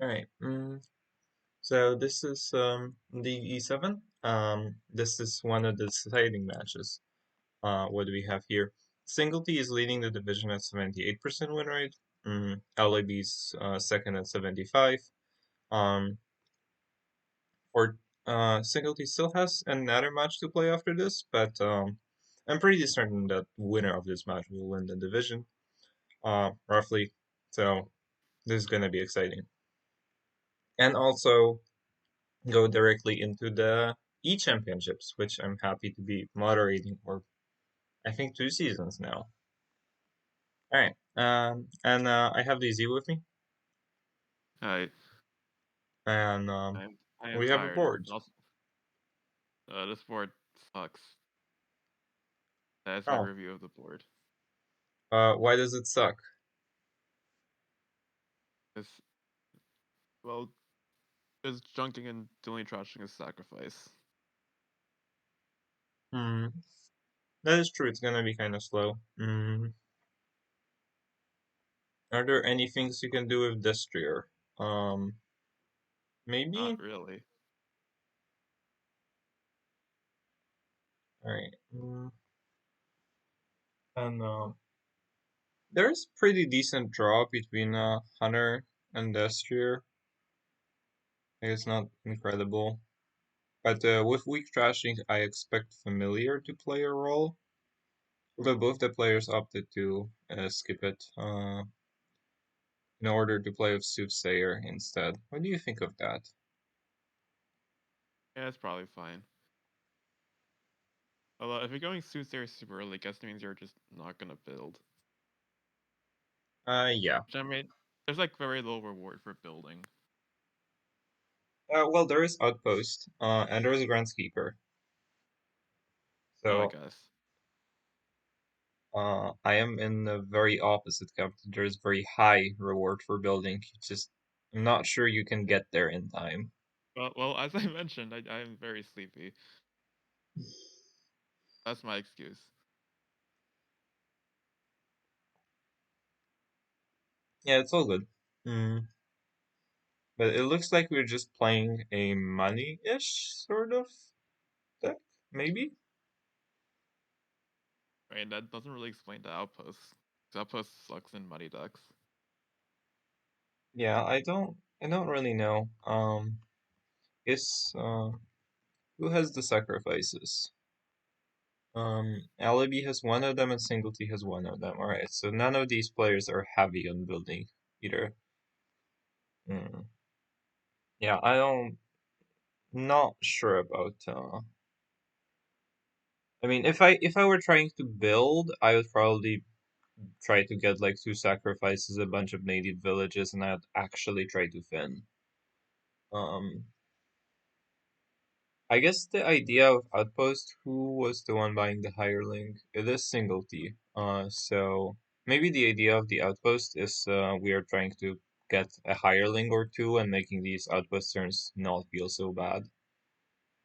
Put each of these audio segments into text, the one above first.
All right. So this is League E7. This is one of the deciding matches. What do we have here? Singlety is leading the division at 78% win rate. LAB's second at 75. Um, or Singlety still has another match to play after this, but I'm pretty certain that winner of this match will win the division. Roughly. So this is gonna be exciting. And also go directly into the E Championships, which I'm happy to be moderating for I think 2 seasons now. All right, and I have the Z with me, I and I am we have a tired. board. Also, this board sucks. That's my Oh, review of the board. why does it suck? It's well, just junking and doing trashing is sacrifice. Hmm, that is true. It's gonna be kind of slow. Are there any things you can do with Destrier? Um, Not maybe. really. All right. And there's pretty decent draw between Hunter and Destrier. It's not incredible. But with weak trashing, I expect Familiar to play a role. Although both the players opted to skip it in order to play with Soothsayer instead. What do you think of that? Yeah, it's probably fine. Although if you're going Soothsayer super early, I guess it means you're just not gonna build. Yeah. Which I mean, there's like very little reward for building. Well, there is Outpost, and there is a Groundskeeper. Oh, I So guess. I am in the very opposite camp. There's very high reward for building. I'm not sure you can get there in time. Well, as I mentioned, I am very sleepy. That's my excuse. Yeah, it's all good. Mm. But it looks like we're just playing a money-ish sort of deck, maybe? I mean, that doesn't really explain the outpost. 'Cause outpost sucks in muddy decks. Yeah, I don't really know. Is who has the sacrifices? Alibi has one of them and Singlety has one of them. Alright, so none of these players are heavy on building either. Mm. Yeah, I don't not sure about I mean if I were trying to build, I would probably try to get like two sacrifices, a bunch of native villages, and I'd actually try to fin. Um I guess the idea of Outpost, who was the one buying the hireling? It is Singlety. So maybe the idea of the Outpost is we are trying to get a hireling or two and making these outpost turns not feel so bad.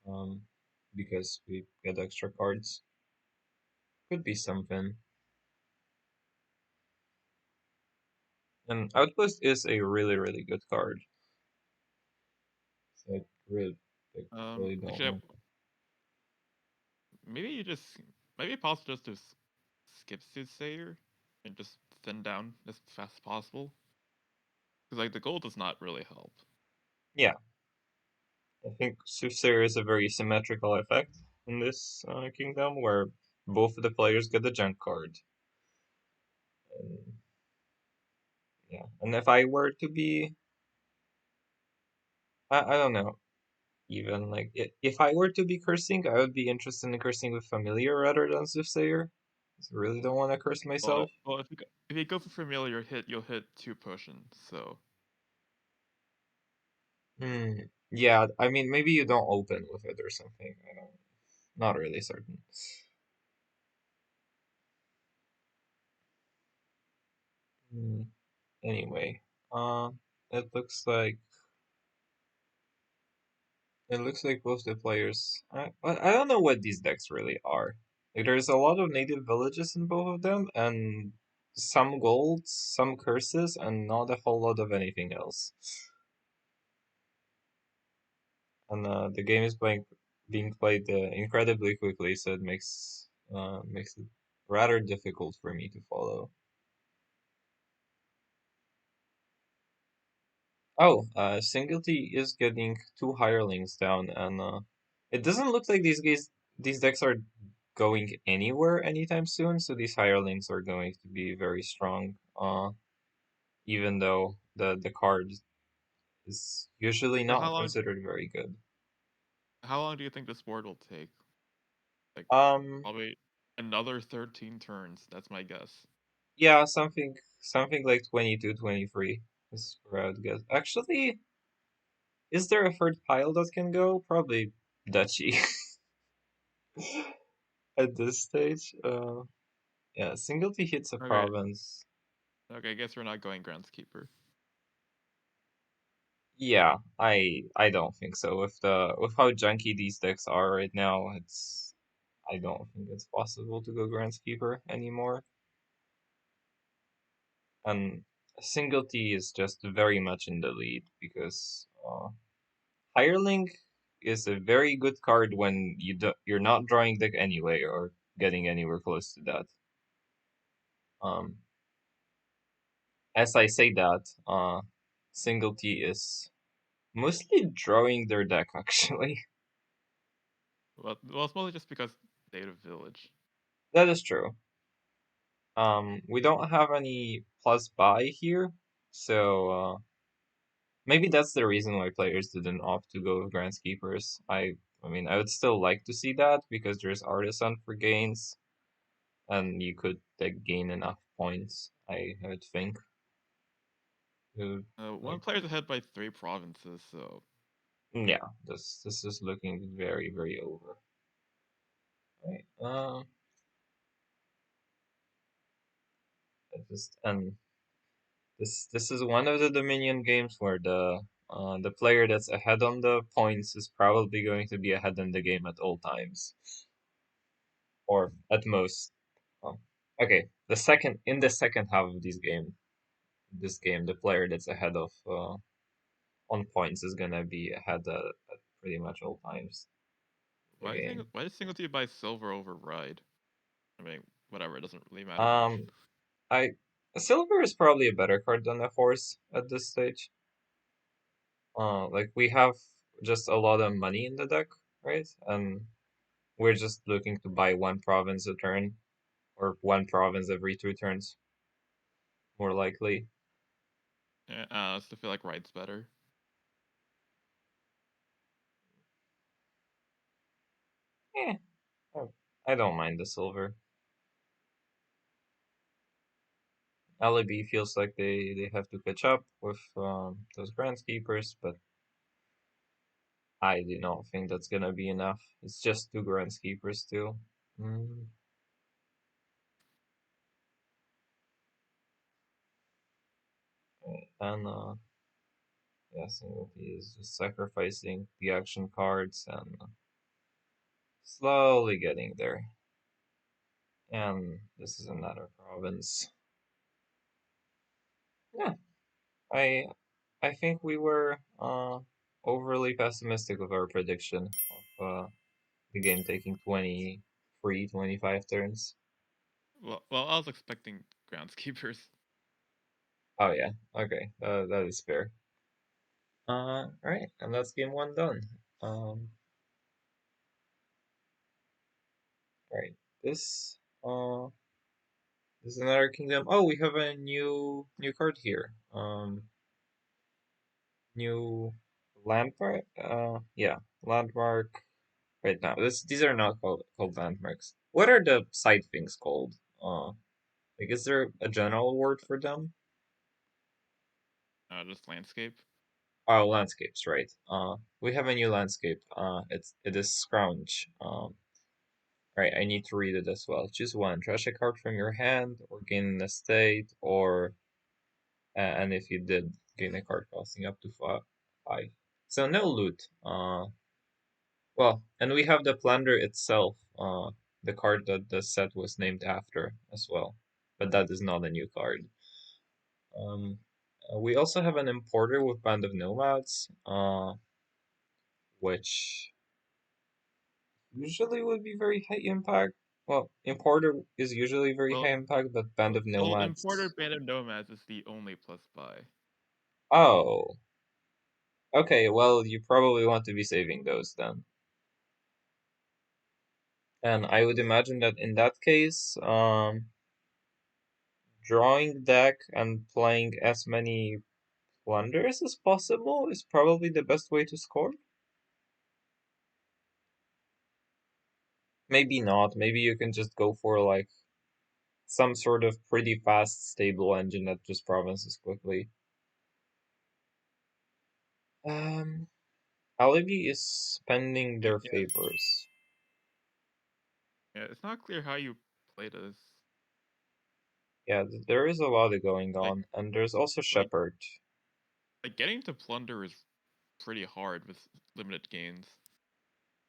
Um, because we get extra cards. Could be something. And Outpost is a really, really good card. So I really don't Actually, know. maybe you just maybe possible just to skip Soothsayer and just thin down as fast as possible. Because like the gold does not really help. Yeah, I think Soothsayer is a very symmetrical effect in this kingdom where both of the players get the junk card. And, yeah, and if I were to be, I don't know, even like if I were to be cursing, I would be interested in cursing with Familiar rather than Soothsayer. 'Cause I really don't want to curse myself. Well, if you go for familiar hit, you'll hit two potions. So Hmm. Yeah, I mean maybe you don't open with it or something. Not really certain. Hmm. Anyway, it looks like both the players. I don't know what these decks really are. Like, there's a lot of native villages in both of them, and some gold, some curses, and not a whole lot of anything else. and the game is being played incredibly quickly, so it makes it rather difficult for me to follow. Oh, Singletary is getting two hirelings down, and it doesn't look like these decks are going anywhere anytime soon. So these hirelings are going to be very strong. Even though the card is usually So not considered very good. how long do you think this board will take? Like Um, probably another 13 turns. That's my guess. yeah, something like 22, 23 is where I would guess. Actually, is there a third pile that can go? Probably Duchy at this stage. Yeah, Singleton hits a Okay, province. okay. I guess we're not going Groundskeeper. Yeah, I don't think so. With how junky these decks are right now, I don't think it's possible to go Groundskeeper anymore. And Single T is just very much in the lead because Hireling is a very good card when you're not drawing deck anyway or getting anywhere close to that. Um, as I say that, Single T is mostly drawing their deck actually. Well, it's mostly just because Native Village. That is true. We don't have any plus buy here, so maybe that's the reason why players didn't opt to go with Groundskeepers. I mean, I would still like to see that because there's Artisan for gains, and you could like gain enough points. I would think. One Like, player's ahead by 3 provinces, so yeah, this is looking very over. Right. And this is one of the Dominion games where the player that's ahead on the points is probably going to be ahead in the game at all times, or at most. Um, okay, the second half of this game, the player that's ahead of on points is gonna be ahead at pretty much all times of the game. why does Singleton buy silver over Ride? I mean, whatever. It doesn't really matter much. Um, I Silver is probably a better card than a horse at this stage. Like we have just a lot of money in the deck, right? And we're just looking to buy one province a turn, or one province every 2 turns, more likely. Yeah, I still feel like Ride's better. Yeah, I don't mind the silver. LAB feels like they have to catch up with those groundskeepers, but I do not think that's gonna be enough. It's just two groundskeepers too. Mm, right. And yeah, Singlety is just sacrificing the action cards and slowly getting there. And this is another province. Yeah, I I think we were overly pessimistic with our prediction of the game taking 25 turns. Well, I was expecting Groundskeepers. Oh yeah, okay, that is fair. Right, and that's game one done. Right, this this is another kingdom. Oh, we have a new card here. New landmark. Yeah, landmark. Right now, these are not called landmarks. What are the side things called? Like, is there a general word for them? Just landscape. Oh, landscapes, right. We have a new landscape. It is Scrounge. Right, I need to read it as well. Choose one. Trash a card from your hand, or gain an estate, or and if you did, gain a card costing up to five. So no loot. Well, and we have the plunder itself. The card that the set was named after as well, but that is not a new card. We also have an importer with Band of Nomads. which usually would be very high impact. Well, Importer is usually very high Well, impact, but Band of Imported Nomads. Band of Nomads is the only plus buy. Oh, okay. Well, you probably want to be saving those then. And I would imagine that in that case, drawing deck and playing as many plunders as possible is probably the best way to score. Maybe not. Maybe you can just go for like some sort of pretty fast, stable engine that just provinces quickly. Um, Alibi is spending Yeah, their yeah, favors. yeah. It's not clear how you play this. Yeah, there is a lot of going Like, on, and there's also like, Shepherd. getting to plunder is pretty hard with limited gains.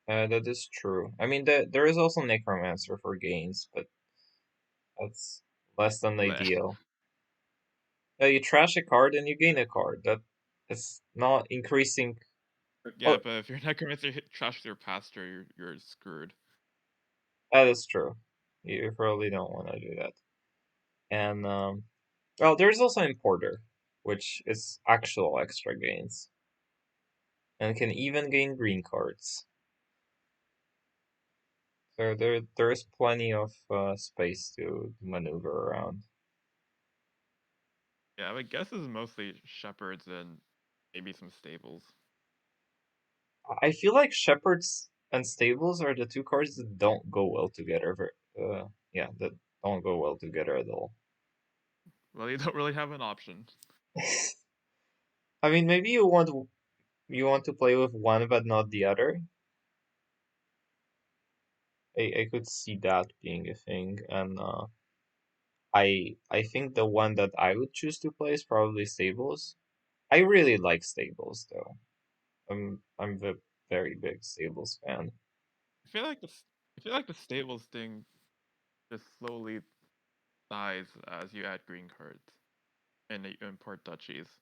That is true. I mean, there is also Necromancer for gains, but that's less than Bleh. ideal. Yeah, you trash a card and you gain a card. That is not increasing. Yeah, Oh, but if your Necromancer trash your pastor, you're screwed. that is true. You probably don't want to do that. And well, there's also Importer, which is actual extra gains, and can even gain green cards. So there is plenty of space to maneuver around. Yeah, I would guess this is mostly shepherds and maybe some stables. I feel like Shepherds and Stables are the two cards that don't go well together. Yeah, that don't go well together at all. Well, you don't really have an option. I mean, maybe you want to play with one but not the other. I could see that being a thing, and I think the one that I would choose to play is probably Stables. I really like Stables though. I'm a very big Stables fan. I feel like I feel like the stables thing just slowly dies as you add green cards and you import duchies.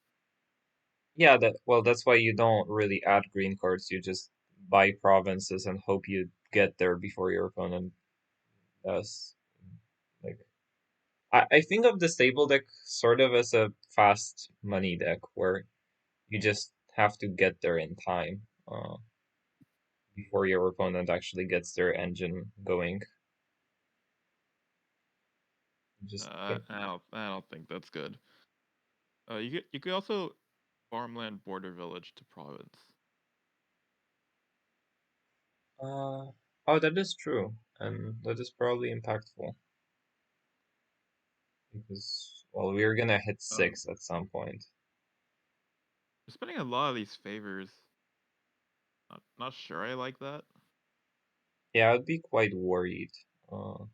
Yeah, that's why you don't really add green cards. You just buy provinces and hope you get there before your opponent does. Like I think of the stable deck sort of as a fast money deck where you just have to get there in time before your opponent actually gets their engine going. Just get, I don't think that's good. You could also farmland border village to province. uh oh, that is true, and that is probably impactful because well, we're gonna hit Um, 6 at some point. you're spending a lot of these favors. Not sure I like that. Yeah, I'd be quite worried. Uh,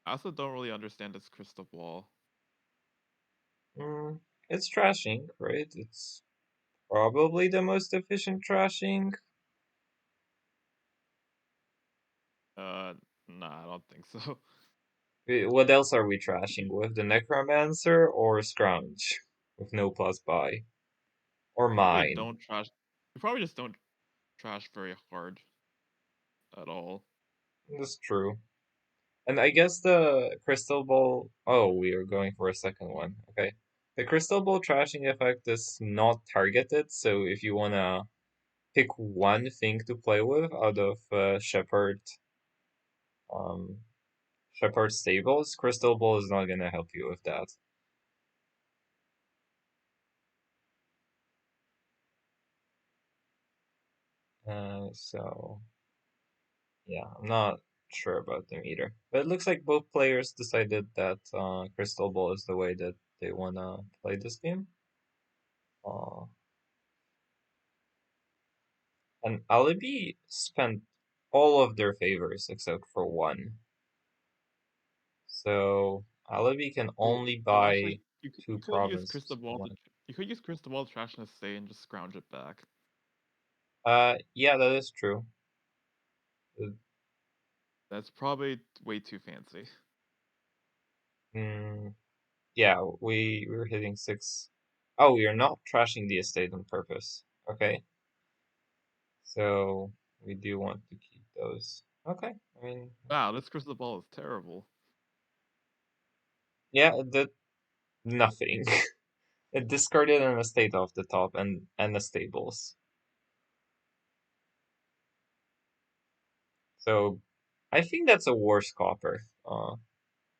I also don't really understand this crystal ball. mm, it's trashing, right? It's probably the most efficient trashing. Uh, nah, I don't think so. What else are we trashing with? The Necromancer or Scrounge with no plus buy? Or Probably Mine? don't trash. You probably just don't trash very hard at all. That's true. And I guess the Crystal Ball. Oh, we are going for a second one. Okay. The Crystal Ball trashing effect is not targeted, so if you wanna pick one thing to play with out of um, Shepherd Stables, Crystal Ball is not gonna help you with that. So yeah, I'm not sure about them either. But it looks like both players decided that Crystal Ball is the way that they wanna play this game. Uh, and Alibi spent all of their favors except for one. So Alibi can only Well, actually, buy two you could use crystal provinces for ball to one. you could use crystal ball to trash and stay and just scrounge it back. Yeah, that is true. Uh, That's probably way too fancy. Mm, yeah, we're hitting 6. Oh, we are not trashing the estate on purpose. Okay. So we do want to keep those. Okay, I mean, Wow, this crystal ball is terrible. yeah, it did nothing. It discarded an estate off the top and the stables. So I think that's a worse copper.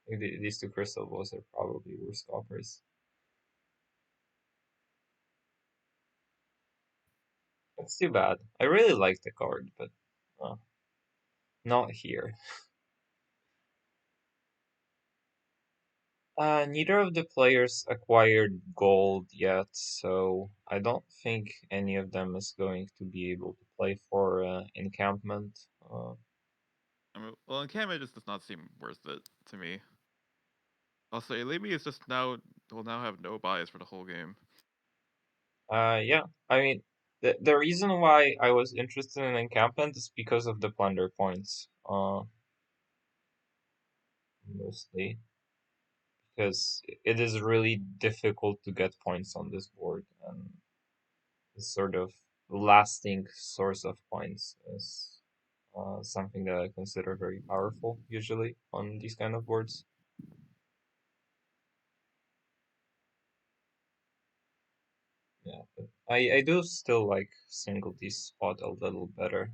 These two crystal balls are probably worse coppers. That's too bad. I really like the card, but uh, not here. Neither of the players acquired gold yet, so I don't think any of them is going to be able to play for encampment. I mean, well, encampment just does not seem worth it to me. Also, Elimi is just now will now have no bias for the whole game. Yeah, I mean, the reason why I was interested in encampment is because of the plunder points. Mostly because it is really difficult to get points on this board, and this sort of lasting source of points is something that I consider very powerful usually on these kind of boards. Yeah, but I do still like single spot a little better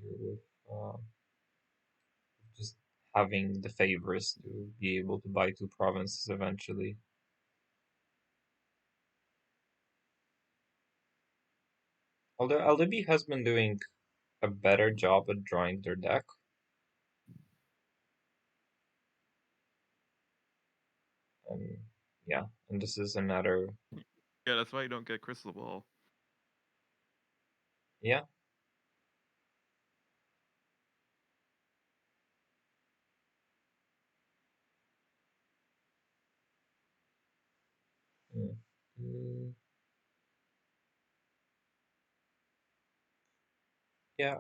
here with just having the favors to be able to buy two provinces eventually. Although Alibi has been doing a better job at drawing their deck. And yeah, and this is another, Yeah, that's why you don't get crystal ball. yeah. Yeah. Mm, yeah,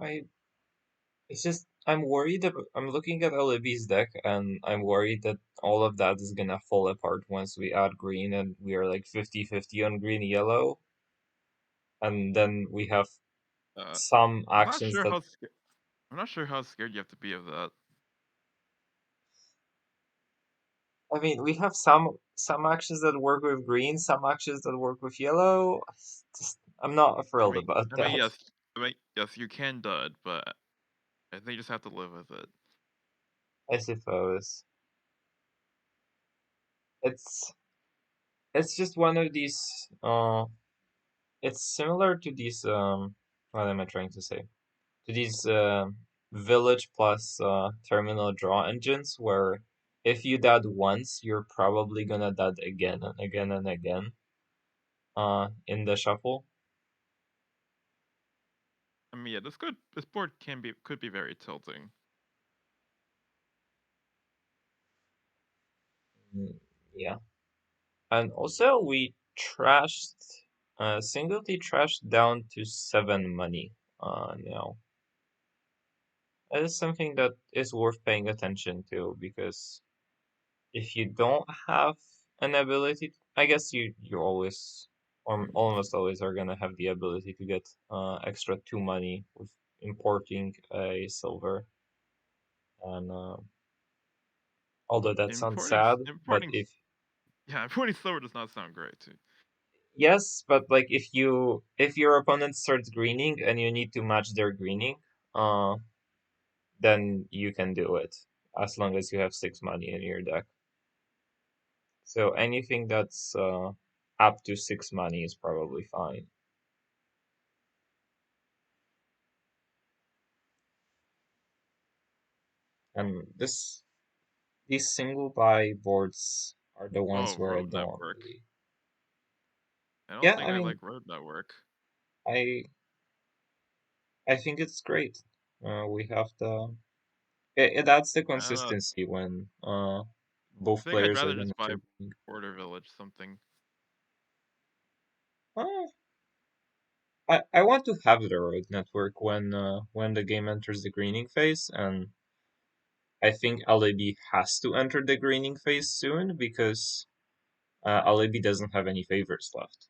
it's just, I'm worried about, I'm looking at Alibi's deck and I'm worried that all of that is gonna fall apart once we add green and we are like 50-50 on green yellow. And then we have Uh, some I'm not actions sure that, how I'm not sure how scared you have to be of that. I mean, we have some actions that work with green, some actions that work with yellow. Just, I'm not I thrilled mean, about I mean, that. yes, I mean, yes, you can dud, but I think you just have to live with it. I suppose. It's it's just one of these it's similar to these what am I trying to say? To these village plus terminal draw engines where if you dud once, you're probably gonna dud again and again and again in the shuffle. I mean, yeah, this board could be very tilting. Mm, yeah. And also we trashed Singletary trashed down to 7 money now. That is something that is worth paying attention to because if you don't have an ability, I guess you always or almost always are gonna have the ability to get extra 2 money with importing a silver. And although that sounds sad, but Importing, if yeah, importing silver does not sound great too. yes, but like if your opponent starts greening and you need to match their greening, uh, then you can do it as long as you have 6 money in your deck. So anything that's up to 6 money is probably fine. And these single buy boards are the ones Oh, where I road don't network. really. I don't Yeah, think I I mean, like road network. I I think it's great. We have the it adds the I don't know. consistency when I both think I'd players are rather gonna just buy start playing. border village something. I want to have the road network when the game enters the greening phase, and I think LAB has to enter the greening phase soon because LAB doesn't have any favors left.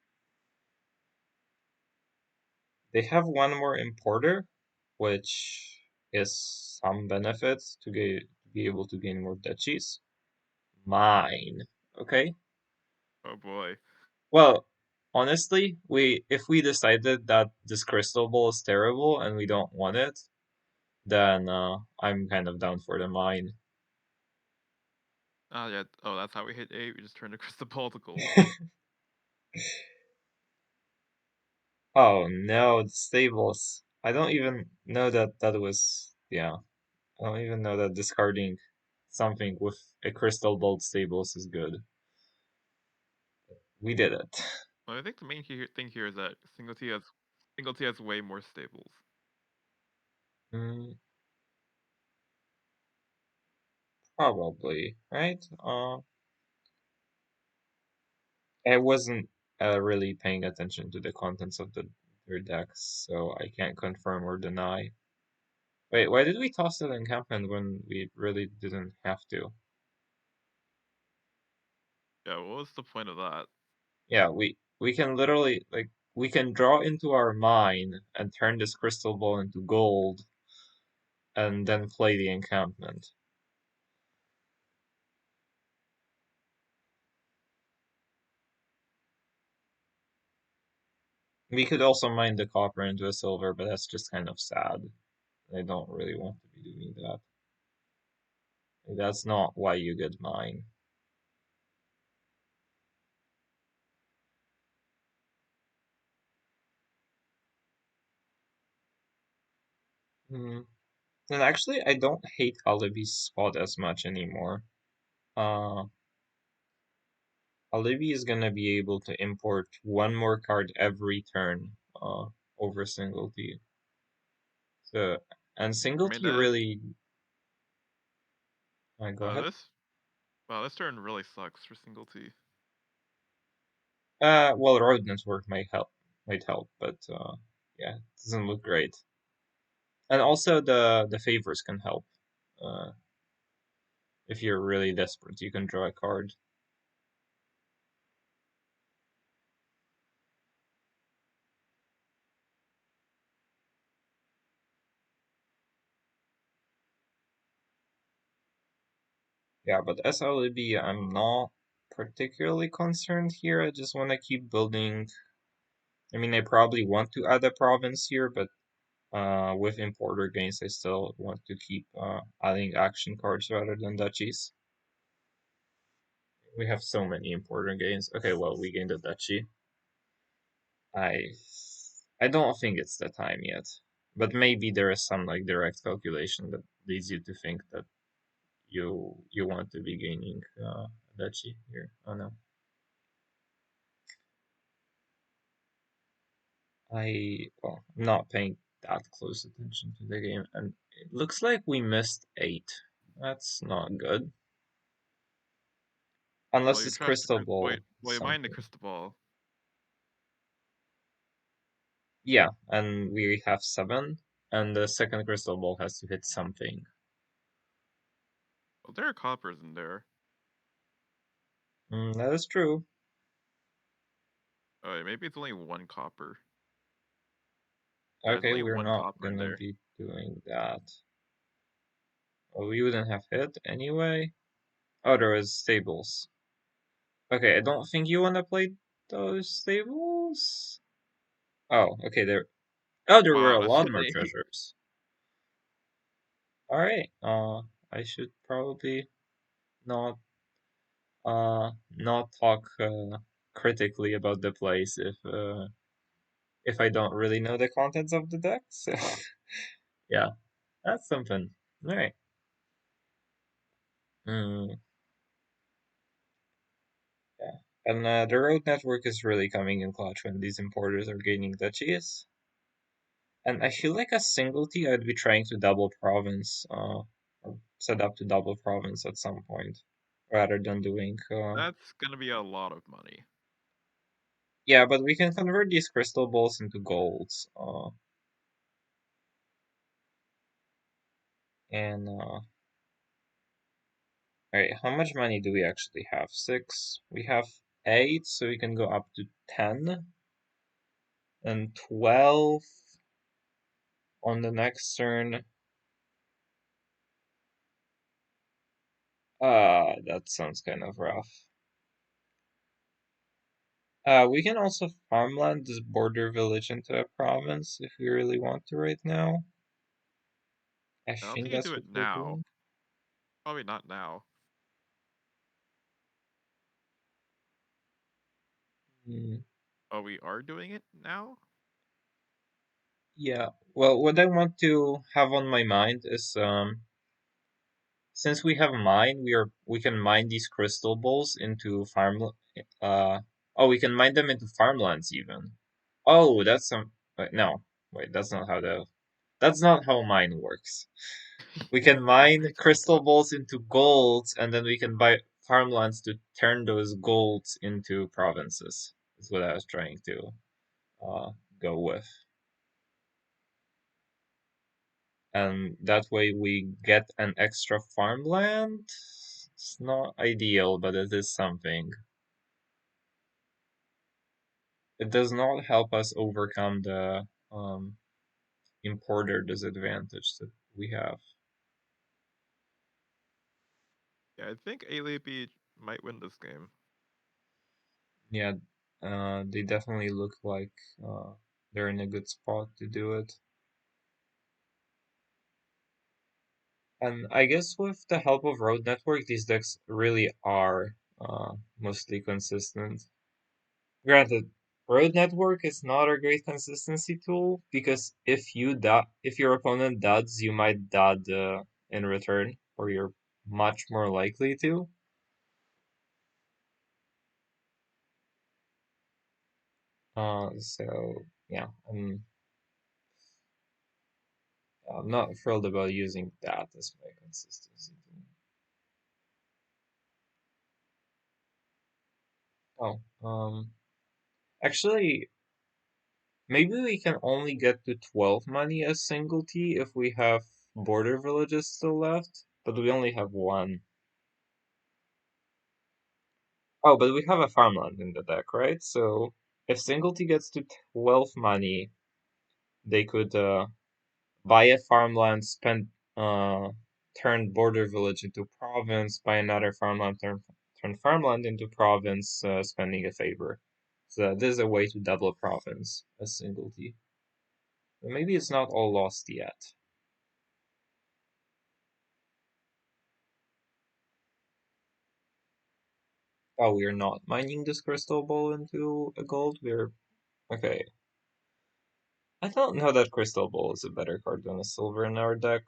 They have one more importer, which is some benefits to be able to gain more duchies. Mine. Okay. Oh boy. Well, honestly, we if we decided that this crystal ball is terrible and we don't want it, then I'm kind of down for the mine. Ah, yeah. Oh, that's how we hit 8. We just turned a crystal ball to gold. Oh no, the stables. I don't even know that that was, yeah. I don't even know that discarding something with a crystal ball stables is good. We did it. Well, I think the main thing here is that single T has way more stables. Mm, probably, right? I wasn't really paying attention to the contents of their decks, so I can't confirm or deny. Wait, why did we toss that encampment when we really didn't have to? Yeah, what was the point of that? Yeah, we can literally like we can draw into our mine and turn this crystal ball into gold and then play the encampment. We could also mine the copper into a silver, but that's just kind of sad. I don't really want to be doing that. That's not why you get mine. Hmm. And actually, I don't hate Alibi's spot as much anymore. Uh, Alibi is gonna be able to import one more card every turn, over single T. So, and I single mean, T that really, go ahead. this wow, this turn really sucks for single T. Well, Road Network might help, but yeah, it doesn't look great. And also the favors can help. Uh, if you're really desperate, you can draw a card. Yeah, but SLEB, I'm not particularly concerned here. I just want to keep building. I mean, I probably want to add a province here, but with importer gains, I still want to keep adding action cards rather than duchies. We have so many importer gains. Okay, well, we gained a duchy. I I don't think it's the time yet, but maybe there is some like direct calculation that leads you to think that you want to be gaining a duchy here. Oh no. Well, I'm not paying that close attention to the game, and it looks like we missed 8. That's not good. Well, Unless you it's trashed the crystal wait, ball well, you mined the something. crystal ball. Yeah, and we have 7, and the second crystal ball has to hit something. Well, there are coppers in there. That is true. Oh, wait, maybe it's only one copper. There's Okay, only we're one not copper in gonna there. be doing that. Well, we wouldn't have hit anyway. Oh, there was stables. Okay, I don't think you wanna play those stables. Oh, okay, there were Wow, a that's lot an more 8. treasures. All right. I should probably not not talk critically about the place if I don't really know the contents of the deck. So yeah, that's something. All right. Mm, yeah. And the road network is really coming in clutch when these importers are gaining duchies. And I feel like a single T, I'd be trying to double province, or set up to double province at some point, rather than doing That's gonna be a lot of money. yeah, but we can convert these crystal balls into golds. And alright, how much money do we actually have? 6. We have 8, so we can go up to 10. and 12 on the next turn. That sounds kind of rough. We can also farmland this border village into a province if we really want to right now. I I don't think think you that's do what it we're now. doing. Probably not now. Hmm. Oh, we are doing it now? Yeah. Well, what I want to have on my mind is since we have mine, we can mine these crystal balls into uh oh, we can mine them into farmlands even. Oh, that's some wait, no. Wait, that's not how mine works. We can What mine are you talking crystal about? balls into golds and then we can buy farmlands to turn those golds into provinces. Is what I was trying to uh go with. And that way we get an extra farmland. It's not ideal, but it is something. It does not help us overcome the importer disadvantage that we have. Yeah, I think A might win this game. Yeah, they definitely look like they're in a good spot to do it. And I guess with the help of Road Network, these decks really are mostly consistent. Granted, Road Network is not a great consistency tool because if your opponent duds, you might dud in return, or you're much more likely to. So yeah, I'm not thrilled about using that as my consistency tool. Oh, actually, maybe we can only get to 12 money as single T if we have border villages still left, but we only have one. Oh, but we have a farmland in the deck, right? So if single T gets to 12 money, they could buy a farmland, spend turn border village into province, buy another farmland, turn farmland into province, spending a favor. So this is a way to double province as single T. But maybe it's not all lost yet. Oh, we're not mining this crystal ball into a gold. We're okay. I don't know that crystal ball is a better card than a silver in our deck.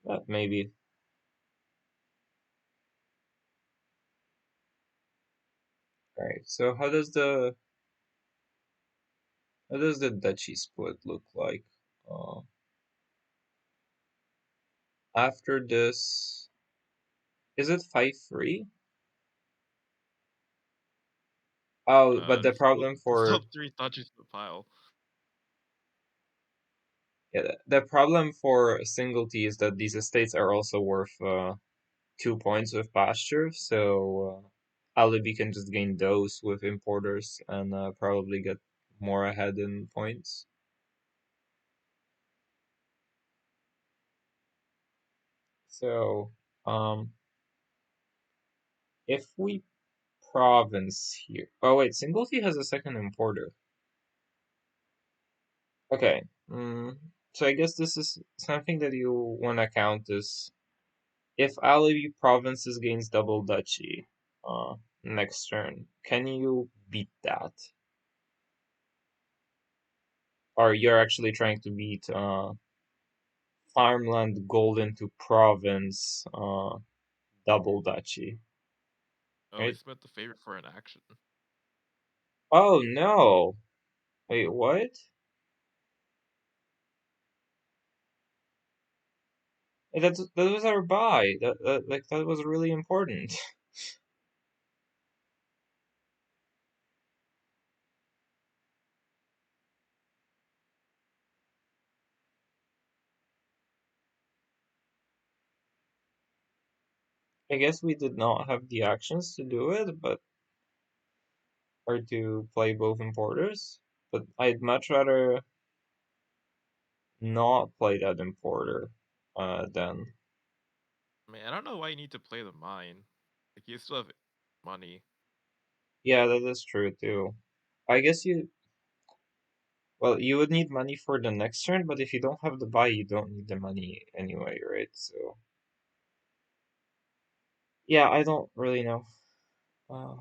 But maybe. All right. So how does the duchy split look like? Uh, After this, is it 5-3? Oh, but the There's still problem there's still for three touches in the pile. yeah, the problem for single T is that these estates are also worth 2 points with pasture, so Alibi can just gain those with importers and probably get more ahead in points. So, um, if we province here, oh wait, single T has a second importer. Okay, so I guess this is something that you want to count as if Alibi provinces gains double duchy, next turn, can you beat that? Or you're actually trying to beat farmland gold into province double duchy, Oh, he right? spent the favorite for an action. Oh no! Wait, what? That was our buy. That was really important. I guess we did not have the actions to do it, but or to play both importers, but I'd much rather not play that importer than I mean, I don't know why you need to play the mine. Like, you still have money. yeah, that is true too. I guess well, you would need money for the next turn, but if you don't have the buy, you don't need the money anyway, right? So yeah, I don't really know. Uh,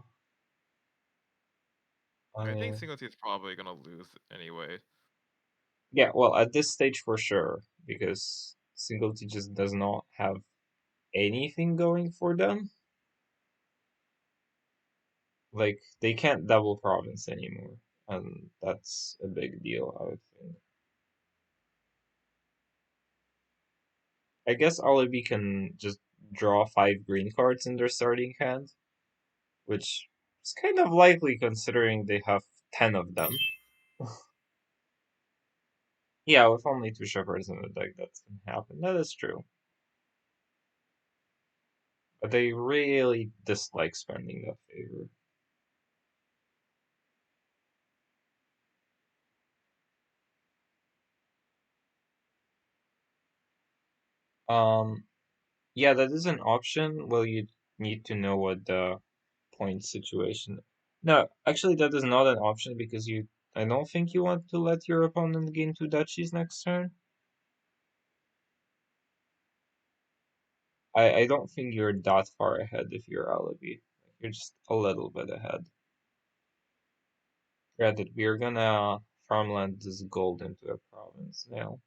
I I think mean, Singleton is probably gonna lose anyway. yeah, well, at this stage for sure, because Singleton just does not have anything going for them. Like they can't double province anymore, and that's a big deal, I would think. I guess Alibi can just draw 5 green cards in their starting hand, which is kind of likely considering they have 10 of them. Yeah, with only 2 shepherds in the deck, that can happen. That is true. But they really dislike spending that favor. Um, yeah, that is an option. Well, you need to know what the point situation. No, actually, that is not an option because I don't think you want to let your opponent gain 2 duchies next turn. I don't think you're that far ahead if you're Alibi. You're just a little bit ahead. Granted, we're gonna farmland this gold into a province now.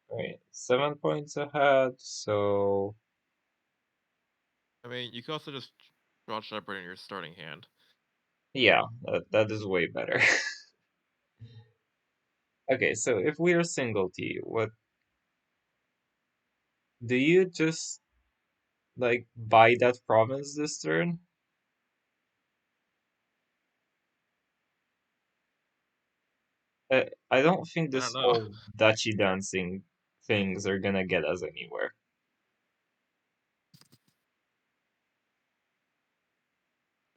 Right, 7 points ahead, so I mean, you could also just draw Shepherd in your starting hand. yeah, that is way better. Okay, so if we are single T, what do you just like buy that province this turn? I don't think I don't this know. whole duchy dancing things are gonna get us anywhere.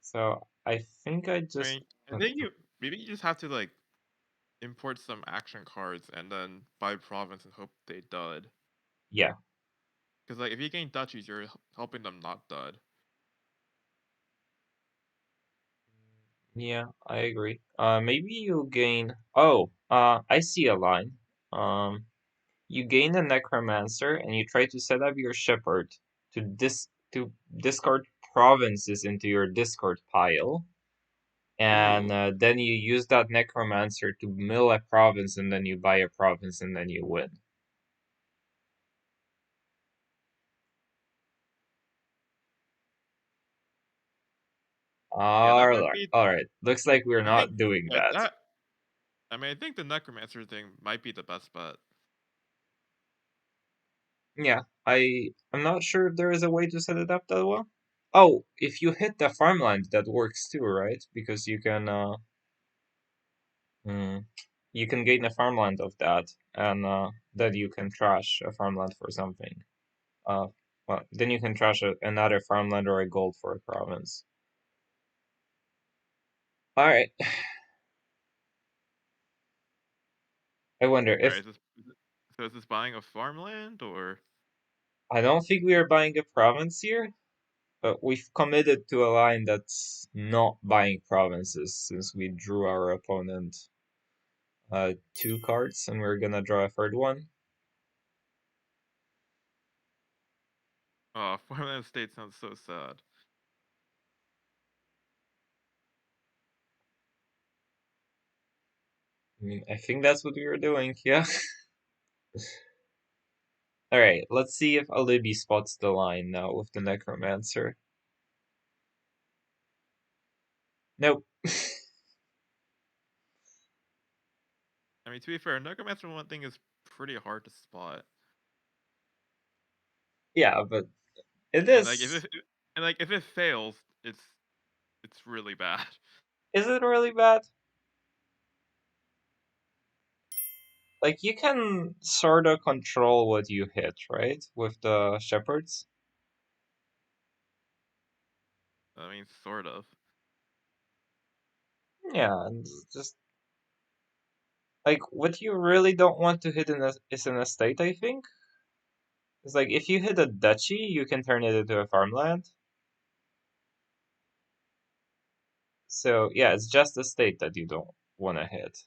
So I think I I just mean, I think you maybe you just have to like import some action cards and then buy province and hope they dud. yeah. Because like if you gain duchies, you're helping them not dud. Yeah, I agree. Maybe you gain. Oh, I see a line. You gain a necromancer, and you try to set up your shepherd to discard provinces into your discard pile, and Ooh, then you use that necromancer to mill a province, and then you buy a province, and then you win. yeah, that All might right, be. all right. Looks like we're I think not doing yeah, that. that. I mean, I think the necromancer thing might be the best bet. Yeah, I'm not sure if there is a way to set it up that well. Oh, if you hit the farmland, that works too, right? Because mm, you can gain a farmland of that, and then you can trash a farmland for something. Uh, well, then you can trash another farmland or a gold for a province. All right. I wonder All right, if so is this buying a farmland or? I don't think we are buying a province here, but we've committed to a line that's not buying provinces since we drew our opponent 2 cards and we're gonna draw a third one. Oh, farmland state sounds so sad. I mean, I think that's what we were doing, yeah. All right, let's see if Alibi spots the line now with the Necromancer. Nope. I mean, to be fair, necromancer one thing is pretty hard to spot, Yeah, but it and like if is. it and like if it fails, it's really bad. Is it really bad? Like, you can sort of control what you hit, right? With the Shepherds. I mean, sort of. Yeah, and just like what you really don't want to hit is an estate, I think. It's like if you hit a duchy, you can turn it into a farmland. So yeah, it's just the state that you don't want to hit.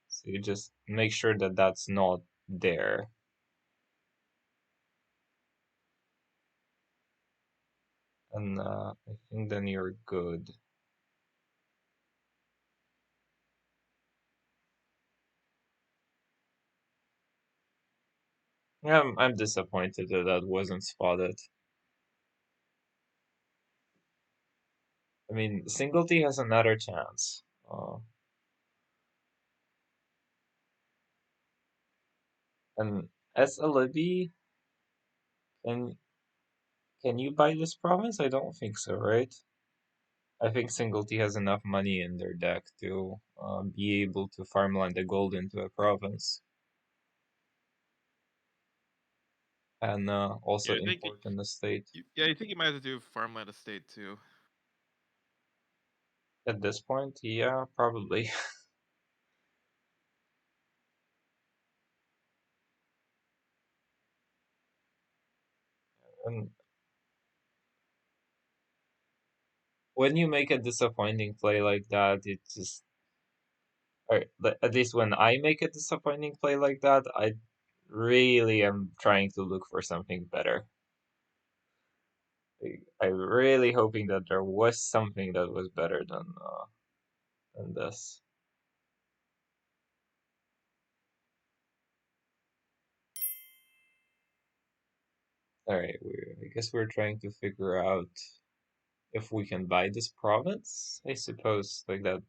So you just make sure that that's not there. And I think then you're good. Yeah, I'm disappointed that that wasn't spotted. I mean, Singlety has another chance. And as a Libby, can can you buy this province? I don't think so, right? I think Singlety has enough money in their deck to be able to farmland the gold into a province and also Yeah, I think. import in the state. Yeah, I think you might have to do farmland estate too. At this point, yeah, probably. And when you make a disappointing play like that, it just, or at least when I make a disappointing play like that, I really am trying to look for something better. I'm really hoping that there was something that was better than this. All right, I guess we're trying to figure out if we can buy this province. I suppose like that.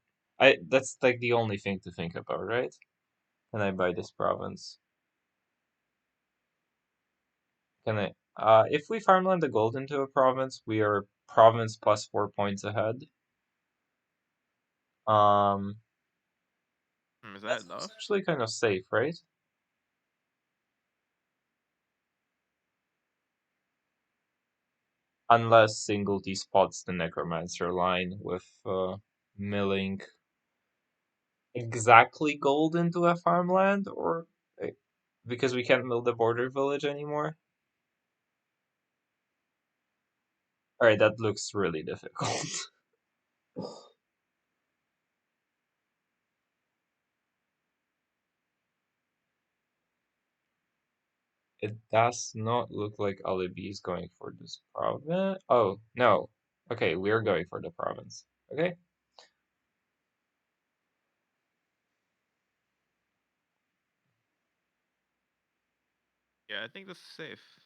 That's like the only thing to think about, right? Can I buy this province? Can I? If we farmland the gold into a province, we are province plus 4 points ahead. Um, Is that that's enough? actually kind of safe, right? Unless Singlety spots the Necromancer line with milling exactly gold into a farmland, or uh, because we can't mill the border village anymore. All right, that looks really difficult. It does not look like Alibi is going for this province. Oh, no. Okay, we're going for the province. Okay. Yeah, I think this is safe.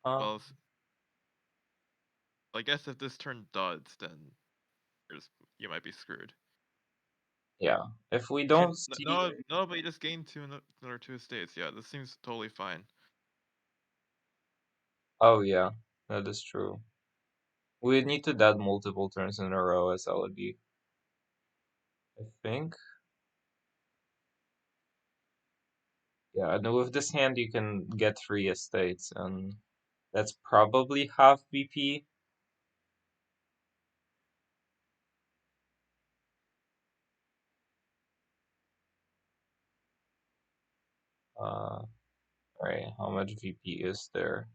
Um, Well, I guess if this turn duds, then there's you might be screwed. yeah. If we Shit, don't see no, like, no, but you just gained another two estates. Yeah, this seems totally fine. oh yeah, that is true. We need to dead multiple turns in a row as Alibi, I think. Yeah, and with this hand you can get 3 estates, and that's probably half VP. Alright, how much VP is there?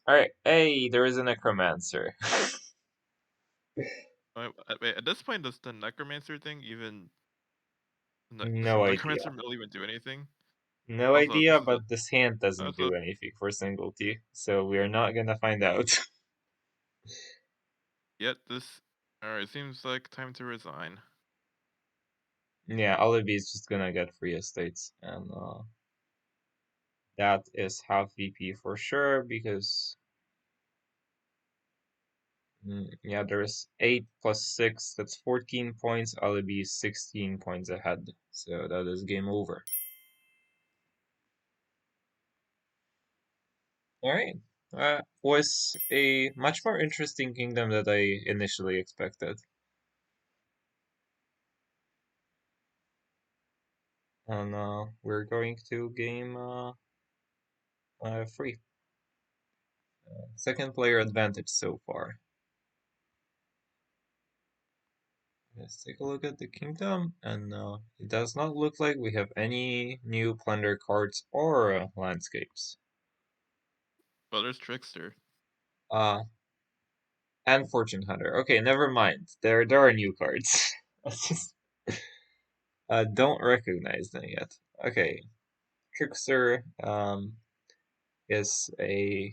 Alright, hey, there is a Necromancer. Wait, at this point, does the necromancer thing even? Does the No necromancer idea. really even do anything? No Also, idea, this is but this hand doesn't also do anything for Singlety, so we're not gonna find out. yet this. Alright, seems like time to resign. Yeah, Alibi is just gonna get 3 estates, and that is half VP for sure, because yeah, there's 8 plus 6, that's 14 points. Alibi is 16 points ahead, so that is game over. Alright, was a much more interesting kingdom than I initially expected. And we're going to game 3. Second player advantage so far. Let's take a look at the kingdom, and it does not look like we have any new plunder cards or landscapes. Well, there's Trickster. Uh, and Fortune Hunter. Okay, never mind. There are new cards. I just don't recognize them yet. Okay, Trickster is a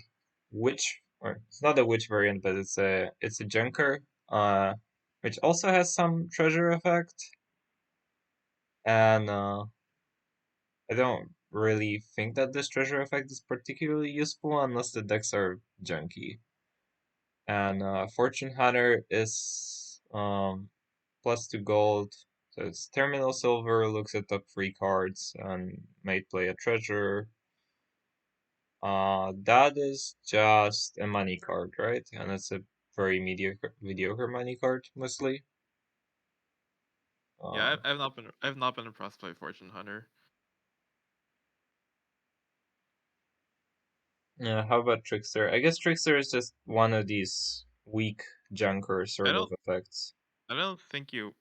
witch, or it's not a witch variant, but it's a junker. Which also has some treasure effect, and I don't really think that this treasure effect is particularly useful unless the decks are junky. And Fortune Hunter is +2 gold. So it's terminal silver, looks at top 3 cards, and may play a treasure. That is just a money card, right? And it's a very mediocre money card, mostly. Yeah, Uh, I've not been impressed by Fortune Hunter. yeah, how about Trickster? I guess Trickster is just one of these weak junker I sort of don't effects. I don't think you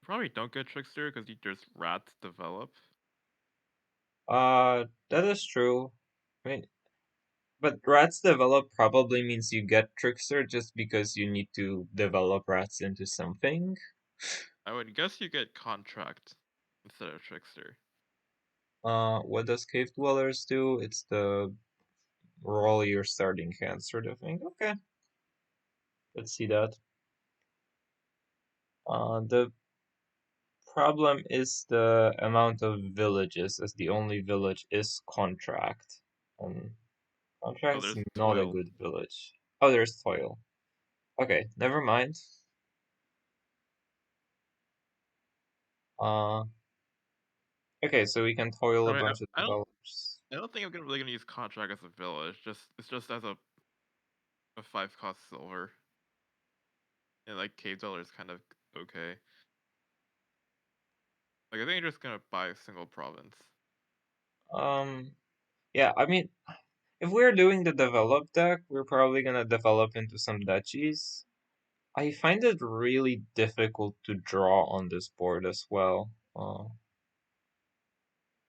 probably don't get Trickster because you just rats develop. That is true. I mean, but rats develop probably means you get Trickster just because you need to develop rats into something. I would guess you get Contract instead of Trickster. What does Cave Dwellers do? It's the roll your starting hand sort of thing. Okay, let's see that. The problem is the amount of villages, as the only village is Contract. And Oh, Contract's there's not a Toil. good village. Oh, there's Toil. Okay, never mind. Uh, okay, so we can toil I a mean, bunch of I don't developers. I don't think I'm really gonna use Contract as a village. It's just as a 5 cost silver. And like Cave Dweller is kind of okay. Like I think you're just gonna buy a single province. Um, yeah, I mean, if we're doing the develop deck, we're probably gonna develop into some duchies. I find it really difficult to draw on this board as well.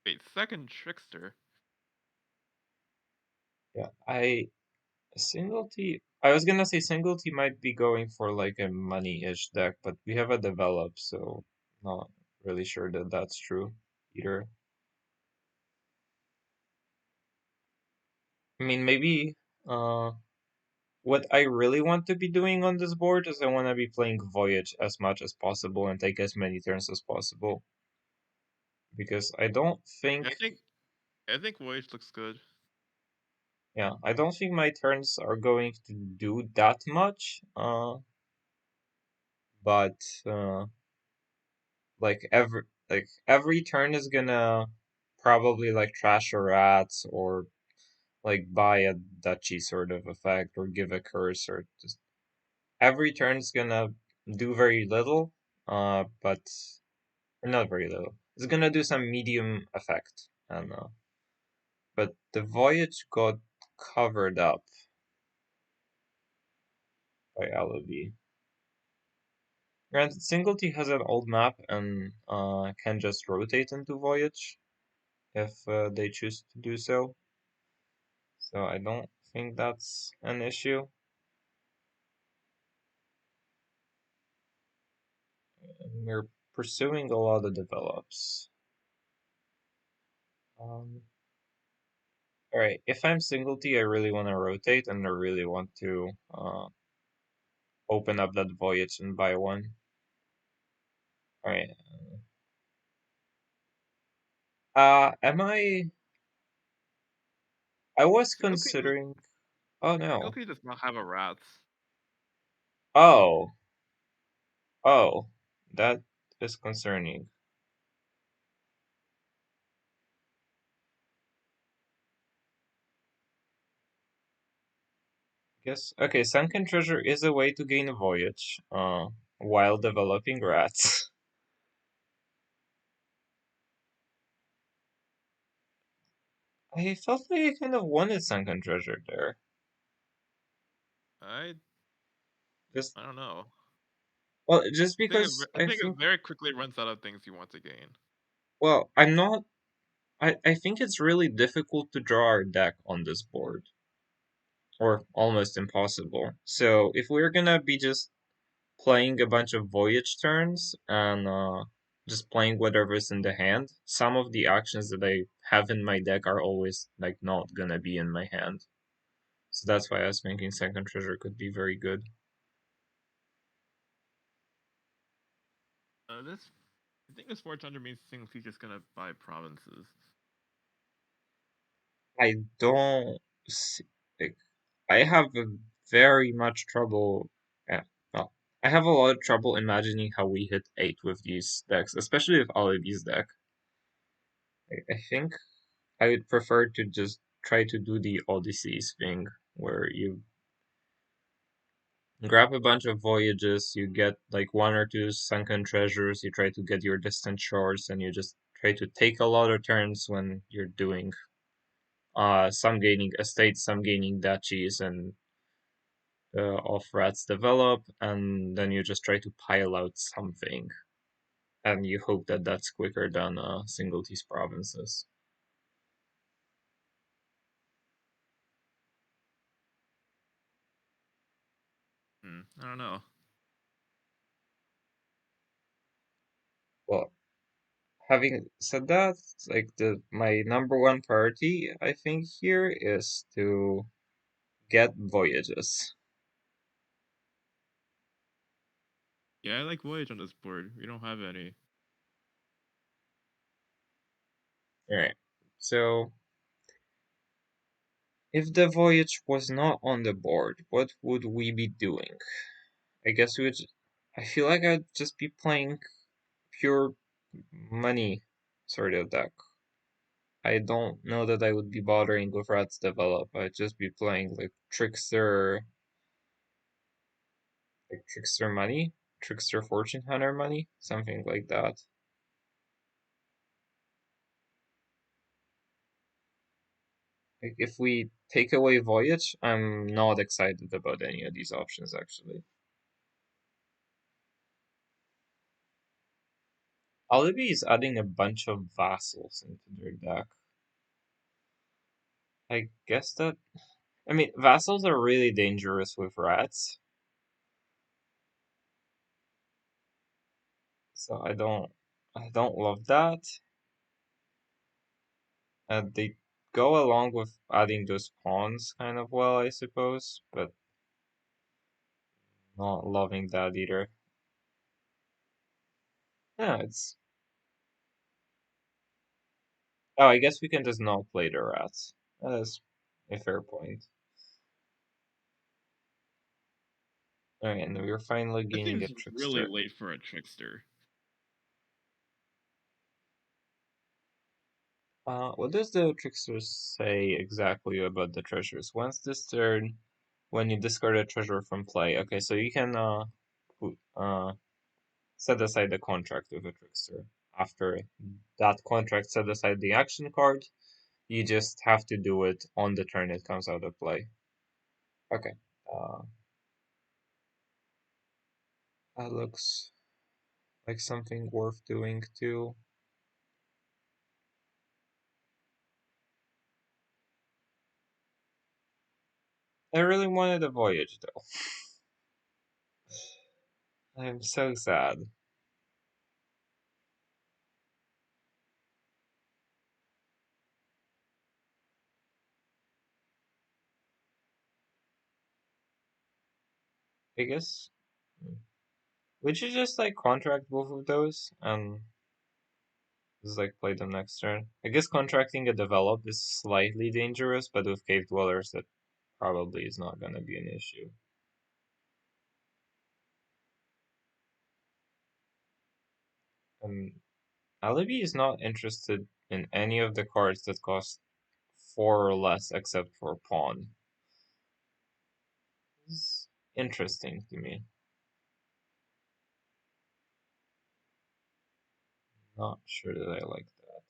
Wait, second Trickster. Yeah, I was gonna say single T might be going for like a money-ish deck, but we have a develop, so not really sure that that's true either. I mean, maybe uh, what I really want to be doing on this board is I want to be playing Voyage as much as possible and take as many turns as possible because I don't think, I think Voyage looks good. yeah, I don't think my turns are going to do that much. But like every turn is gonna probably like trash a rats or like buy a duchy sort of effect or give a curse or just every turn's gonna do very little, but or not very little. It's gonna do some medium effect, and but the voyage got covered up by LOB. Granted, Singlety has an old map and can just rotate into voyage if they choose to do so. So I don't think that's an issue. And we're pursuing a lot of develops. Um, all right, if I'm single T, I really want to rotate and I really want to open up that voyage and buy one. All right. Am I? I was Single considering. Oh no. does not have a rats. Oh, oh, that is concerning. Guess okay. Sunken treasure is a way to gain a voyage. While developing rats. I felt like I kind of wanted sunken treasure there. I Just I don't know. Well, just because I I think it think, very quickly runs out of things you want to gain. well, I'm not. I think it's really difficult to draw our deck on this board, or almost impossible. So if we're gonna be just playing a bunch of voyage turns and just playing whatever's in the hand, some of the actions that I have in my deck are always like not gonna be in my hand. So that's why I was thinking second treasure could be very good. This I think this 400 means things he's just gonna buy provinces. I don't see, like, I have a very much trouble. Yeah, well, I have a lot of trouble imagining how we hit 8 with these decks, especially with Alibi's deck. I think I would prefer to just try to do the Odysseys thing, where you grab a bunch of voyages, you get like one or two sunken treasures, you try to get your distant shores, and you just try to take a lot of turns when you're doing some gaining estates, some gaining duchies, and off rats develop, and then you just try to pile out something, and you hope that that's quicker than singleties provinces. I don't know. Well, having said that, like the my number one priority, I think here is to get voyages. Yeah, I like Voyage on this board. We don't have any. All right. So if the voyage was not on the board, what would we be doing? I guess we would. I feel like I'd just be playing pure money sort of deck. I don't know that I would be bothering with Rats Develop. I'd just be playing like Trickster Money, Trickster Fortune Hunter Money, something like that. Like if we take away Voyage, I'm not excited about any of these options actually. Alibi is adding a bunch of vassals into their deck. I guess that I mean vassals are really dangerous with rats, so I don't love that. They go along with adding those pawns kind of well, I suppose, but not loving that either. Yeah, it's. Oh, I guess we can just not play the rats. That is a fair point. Alright, and we're finally This gaining a seems really trickster. late for a trickster. What does the trickster say exactly about the treasures? Once this turn, when you discard a treasure from play. Okay, so you can set aside the contract with a trickster. After that contract set aside the action card, you just have to do it on the turn it comes out of play. Okay. Uh, that looks like something worth doing too. I really wanted a voyage though. I'm so sad. I guess. Would you just like contract both of those and just like play them next turn? I guess contracting a develop is slightly dangerous, but with cave dwellers that probably is not gonna be an issue. And Alibi is not interested in any of the cards that cost 4 or less except for pawn. It's interesting to me. Not sure that I like that.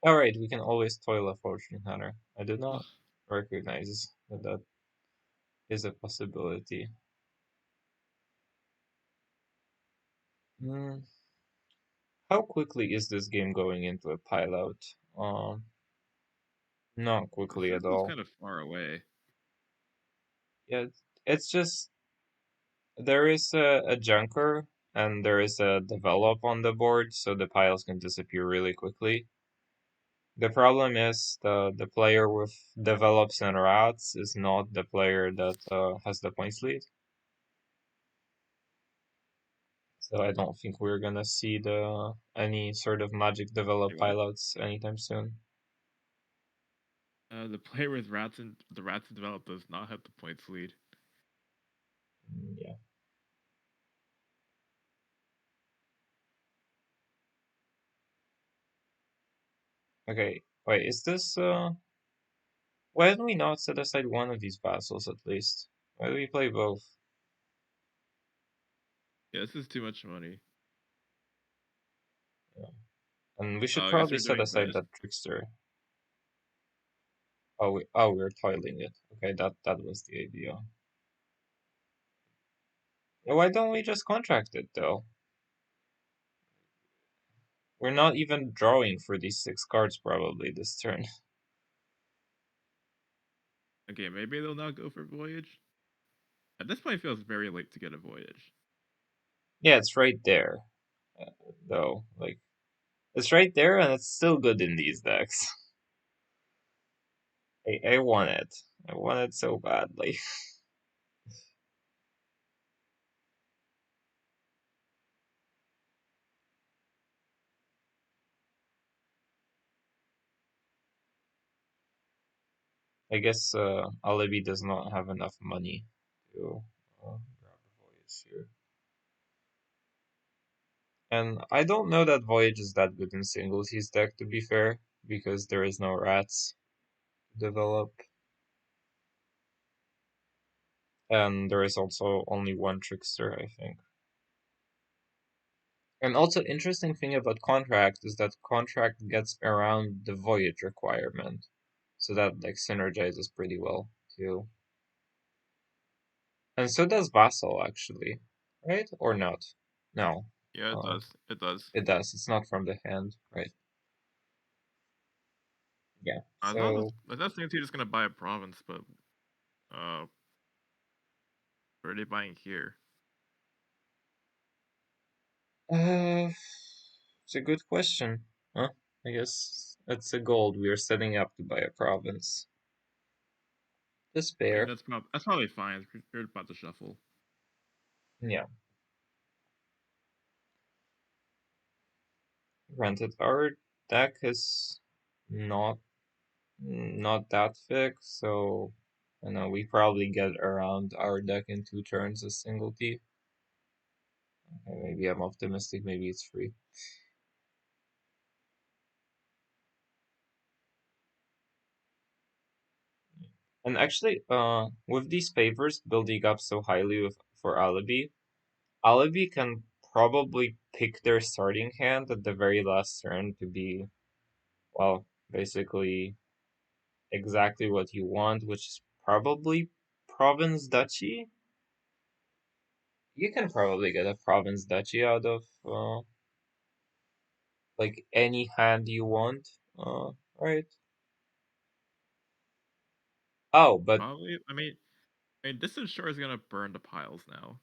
Alright, we can always toil a fortune hunter. I do Ugh. not recognize that that is a possibility. Hmm. How quickly is this game going into a pilout? Not The quickly at circle's all. kind of far away. Yeah, it's just there is a junker and there is a develop on the board, so the piles can disappear really quickly. The problem is the player with develops and rats is not the player that has the points lead. So I don't think we're gonna see the any sort of magic develop Wait, what? pilots anytime soon. The player with rats and the rats developed does not have the points lead. Yeah. Okay. Wait, is this why did we not set aside one of these vassals at least? Why do we play both? Yeah, this is too much money. Yeah. And we should Oh, I guess probably we're set doing aside this. that trickster. Oh we're toiling it. Okay, that was the idea. Why don't we just contract it though? We're not even drawing for these 6 cards probably this turn. Okay, maybe they'll not go for Voyage. At this point, it feels very late to get a Voyage. Yeah, it's right there. uh, though. Like it's right there and it's still good in these decks. I want it. I want it so badly. I guess Alibi does not have enough money to grab a Voyage here. And I don't know that Voyage is that good in singles his deck, to be fair, because there is no rats to develop. And there is also only one trickster, I think. And also, interesting thing about contract is that contract gets around the voyage requirement, so that like synergizes pretty well too. And so does vassal actually, right? Or not? No, Yeah, it uh, does. It does. it does. It's not from the hand, right? Yeah. So, I thought CNC just gonna buy a province, but uh, what are they buying here? uh, it's a good question. Huh? I guess it's a gold. We are setting up to buy a province. I mean, Despair. that's probably fine. You're about to shuffle. Yeah. Granted, our deck is not not that thick, so you know we probably get around our deck in 2 turns as single T. Okay, maybe I'm optimistic. Maybe it's free. And actually, with these favors building up so highly with for Alibi, Alibi can probably pick their starting hand at the very last turn to be, well, basically exactly what you want, which is probably Province Duchy. You can probably get a Province Duchy out of like any hand you want. Right? Oh, but Probably. I mean, this sure is gonna burn the piles now.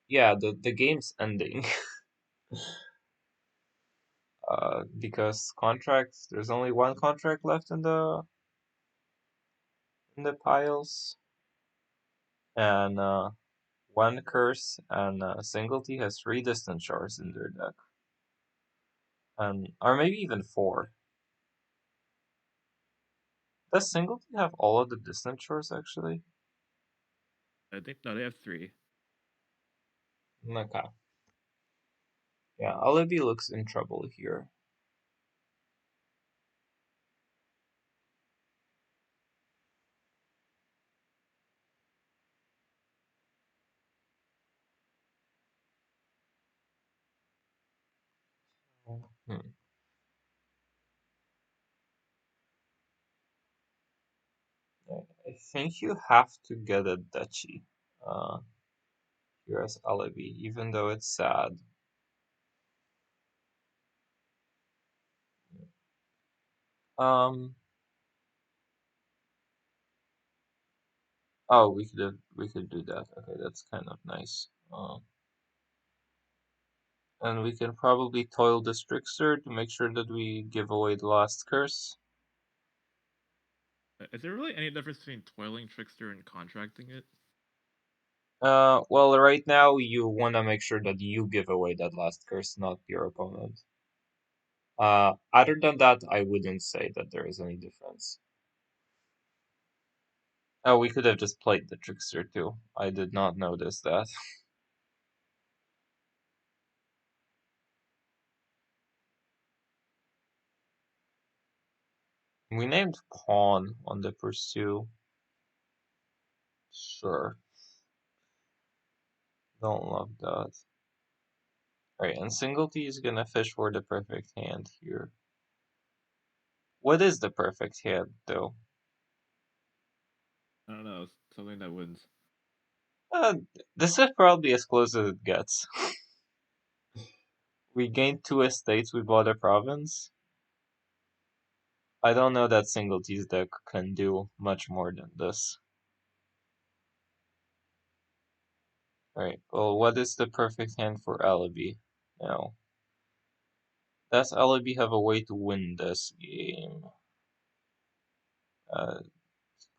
yeah, the game's ending. Because contracts, there's only one contract left in the piles, and one curse and Singlety has 3 distant shards in their deck, and or maybe even 4. Does Singlety have all of the distant shores actually? I think no, they have three. Okay. Yeah, Alibi looks in trouble here. Hmm. think you have to get a duchy uh, here as alibi, even though it's sad. Um, oh, we could do that. Okay, that's kind of nice. And we can probably toil this trickster to make sure that we give away the last curse. Is there really any difference between toiling trickster and contracting it? Well, right now you want to make sure that you give away that last curse, not your opponent. Other than that, I wouldn't say that there is any difference. Oh, we could have just played the trickster too. I did not notice that. We named pawn on the pursue. Sure. Don't love that. Alright, and Singleton is gonna fish for the perfect hand here. What is the perfect hand, though? I don't know. Something that wins. Uh, this is probably as close as it gets. We gained 2 estates, we bought a province. I don't know that Singleton's deck can do much more than this. Alright, well, what is the perfect hand for Alibi now? Does Alibi have a way to win this game? Uh,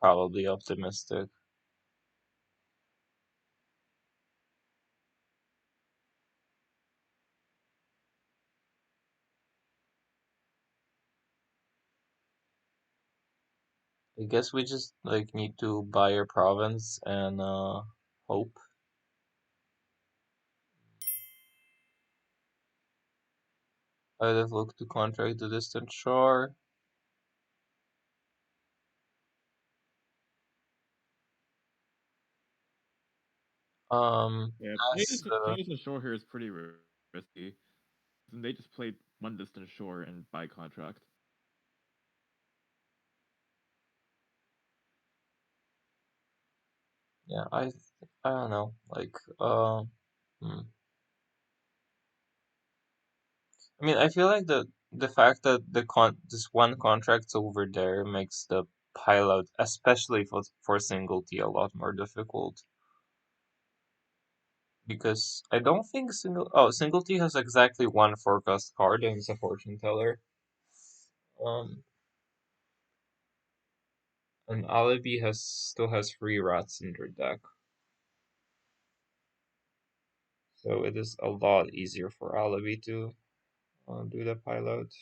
Probably optimistic. I guess we just like need to buy a province and hope. I'd have looked to contract the distant shore. Yeah, that's playing this shore here is pretty risky. And they just played one distant shore and by contract. yeah, I don't know, like hmm. I mean, I feel like the fact that this one contract's over there makes the pilot, especially for single T, a lot more difficult. Because I don't think single T has exactly one forecast card and it's a fortune teller. Um, and Alibi still has 3 rats in their deck, so it is a lot easier for Alibi to do the pilot.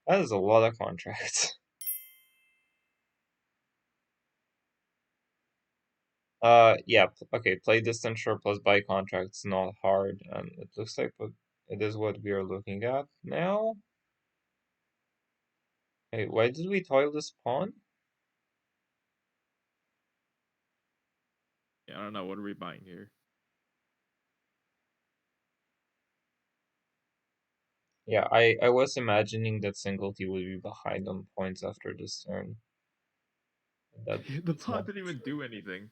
That is a lot of contracts. Yeah, okay, play distant shore plus buy contracts, not hard, and it looks like it is what we are looking at now. Hey, why did we toil this pawn? Yeah, I don't know. What are we buying here? Yeah, I was imagining that single T would be behind on points after this turn. That The it's not pot didn't even true. do anything.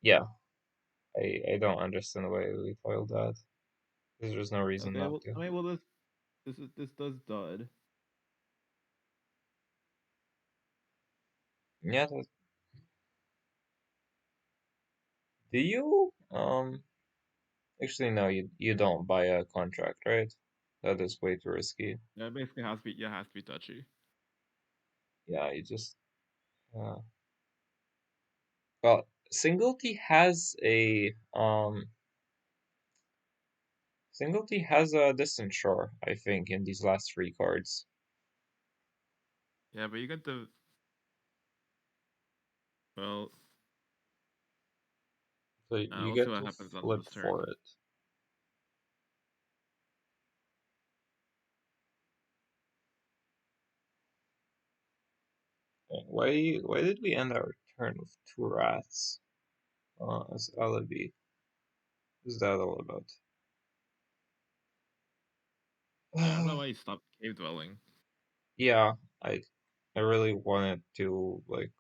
Yeah, I don't understand why we toiled that. There's no reason Okay, not well, to. I mean, this does dud. Yeah, do you? Actually, no, you don't buy a contract, right? That is way too risky. Yeah, it basically has to be has to be touchy. Yeah, you just uh, well, Singlety has a distant shore, I think, in these last 3 cards. Yeah, but you get the well. So you We'll see get what to happens on flip this turn. for it. Why did we end our turn with 2 rats? As alibi. What's that all about? Yeah, I don't know why he stopped cave dwelling. Yeah, I I really wanted to like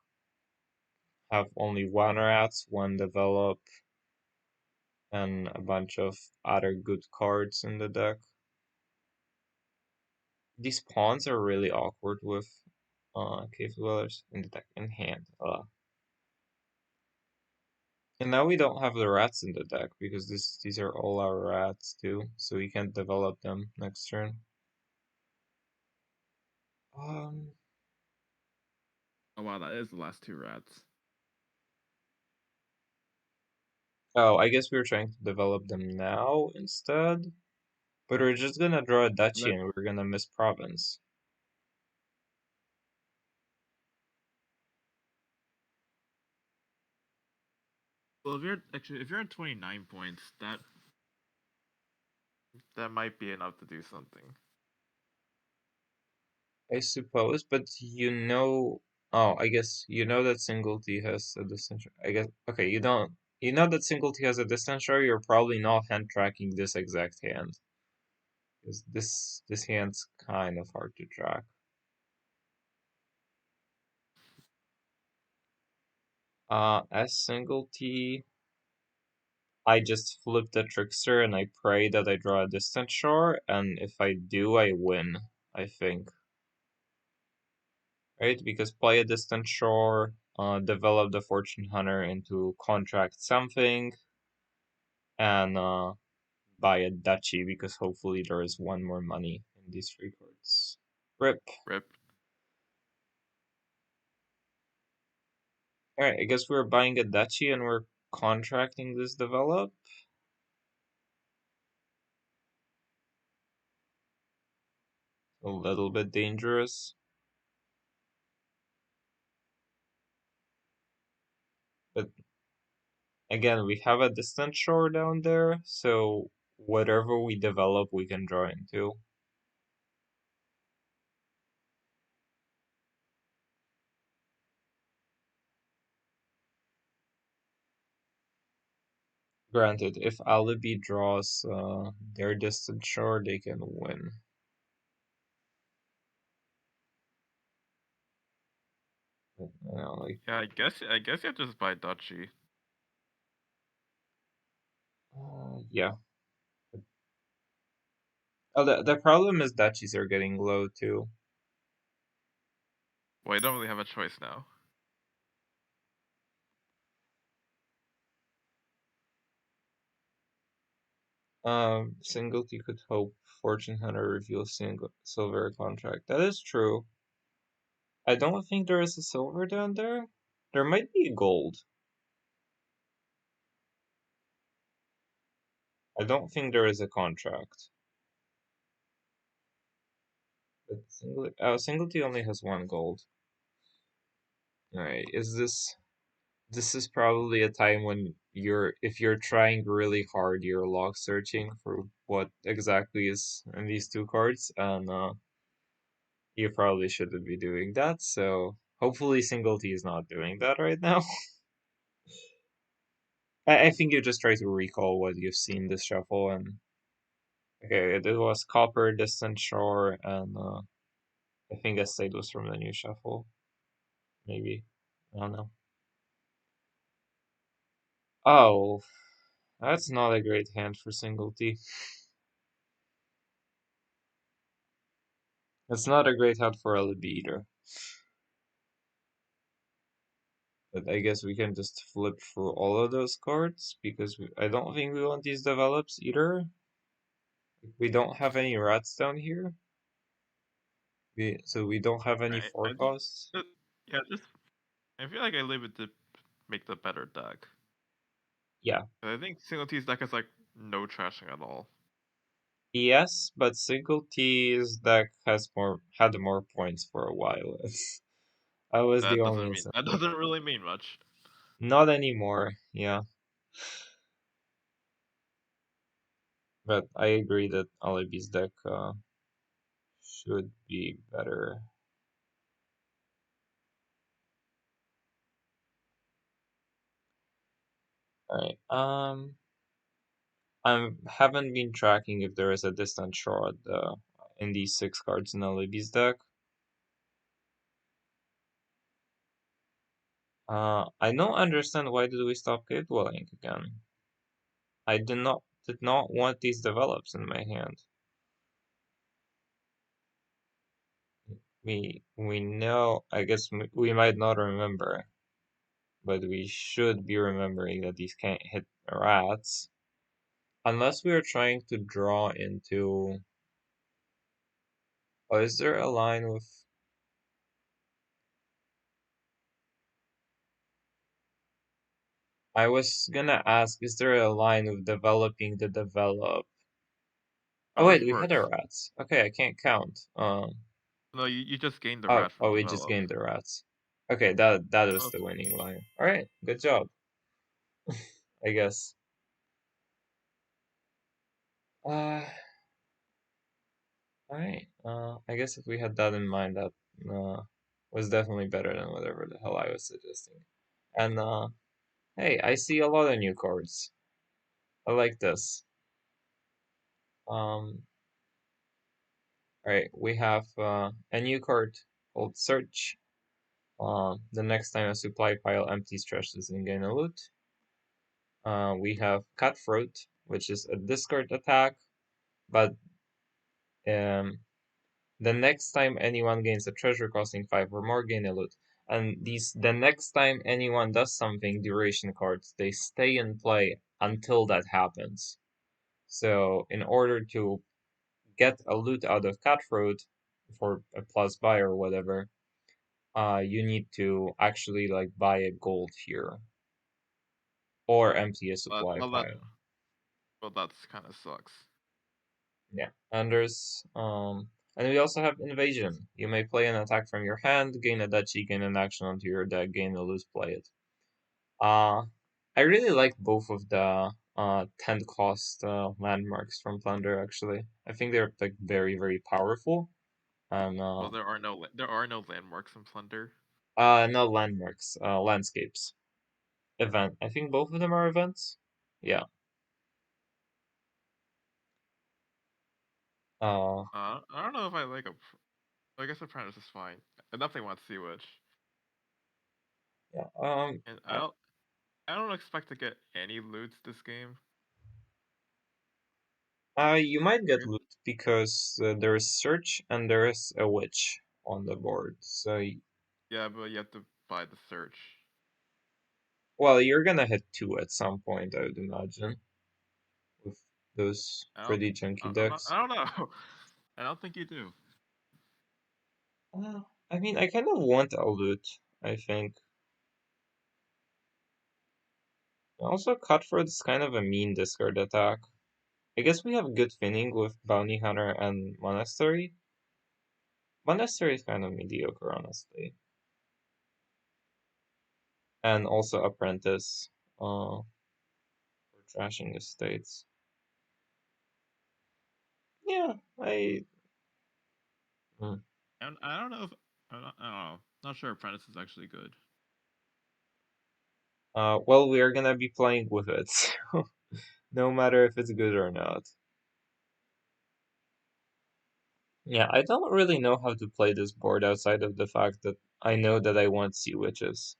have only one rats, one develop, and a bunch of other good cards in the deck. These pawns are really awkward with cave dwellers in the deck in hand. And now we don't have the rats in the deck because these are all our rats too, so we can't develop them next turn. Um, Oh wow, that is the last two rats. oh, I guess we were trying to develop them now instead, but we're just gonna draw a duchy Let, and we're gonna miss province. well, if you're at 29 points, that might be enough to do something. I suppose, but you know, oh, I guess you know that single T has a distance. I guess okay, you don't. You know that single T has a distance share. You're probably not hand tracking this exact hand, because this hand's kind of hard to track. As single T, I just flip the trickster and I pray that I draw a distant shore, and if I do, I win. I think, right? Because play a distant shore, develop the fortune hunter into contract something, and buy a duchy because hopefully there is one more money in these three cards. Rip. Rip. Alright, I guess we're buying a duchy and we're contracting this develop. A little bit dangerous. But again, we have a distant shore down there, so whatever we develop, we can draw into. Granted, if Alibi draws their distant shore, they can win. But, like, Yeah, I guess you have to just buy Duchy. yeah. Oh, the problem is duchies are getting low too. Well, you don't really have a choice now. Single you could hope Fortune Hunter reveals single silver contract. That is true. I don't think there is a silver down there. There might be gold. I don't think there is a contract. But Singlety only has one gold. Alright, this is probably a time when if you're trying really hard, you're log searching for what exactly is in these two cards, and you probably shouldn't be doing that, so hopefully Singlety is not doing that right now. I think you just try to recall what you've seen this shuffle, and okay, it was Copper, Distant Shore, and I think Estate was from the new shuffle, maybe. I don't know. Oh, that's not a great hand for single T. It's not a great hand for LB either. But I guess we can just flip through all of those cards because I don't think we want these develops either. We don't have any rats down here. So we don't have any I forecasts. yeah, just I feel like I leave it to make the better deck. Yeah. But I think Single T's deck is like no trashing at all. Yes, but single T's deck has had more points for a while. I was the That only doesn't mean instance. that doesn't really mean much. Not anymore, yeah. But I agree that Alibi's deck should be better. Alright. I haven't been tracking if there is a distant shard in these six cards in Alibi's deck. I don't understand why did we stop cave dwelling again? I did not want these develops in my hand. We know, I guess we might not remember, but we should be remembering that these can't hit rats. Unless we are trying to draw into... Oh, is there a line with... I was gonna ask, is there a line with developing the develop? Oh Oh, wait, this we had our works. rats. Okay, I can't count. No, you just gained the Oh, rat from oh, we just develop. gained the rats. Okay, that was Oh, the winning line. All right, good job, I guess. Uh, all right. I guess if we had that in mind, that was definitely better than whatever the hell I was suggesting. And hey, I see a lot of new cards. I like this. All right, we have a new card called Search. The next time a supply pile empties, trash doesn't gain a loot. We have Cutthroat, which is a discard attack, but um, the next time anyone gains a treasure costing 5 or more, gain a loot. And the next time anyone does something, duration cards, they stay in play until that happens. So in order to get a loot out of Cutthroat for a plus buy or whatever, you need to actually like buy a gold here or empty a but supply well, pile. that's kind of sucks. Yeah, and there's and we also have invasion. You may play an attack from your hand, gain a duchy, gain an action onto your deck, gain a loose, play it. Uh I really like both of the 10 cost landmarks from Plunder actually. I think they're like very powerful and Well, there are no landmarks in Plunder. no landmarks, landscapes. Event. I think both of them are events. Yeah. Uh I don't know if I like a. I guess Apprentice is fine. I definitely want Sea Witch, yeah. and I, I don't expect to get any loots this game. you might get Right? loot because there is search and there is a witch on the board. So, Yeah, but you have to buy the search. well, you're gonna hit two at some point, I would imagine, with those I don't. pretty chunky I'm not. decks. I don't know. I don't think you do. I mean, I kind of want a loot, I think. Also, Cutthroat is kind of a mean discard attack. I guess we have good finning with Bounty Hunter and Monastery. Monastery is kind of mediocre, honestly. And also Apprentice for trashing estates. Yeah, hmm. And I don't know if I don't know. Not sure Apprentice is actually good. Well, we are gonna be playing with it, so no matter if it's good or not. Yeah, I don't really know how to play this board outside of the fact that I know that I want Sea Witches.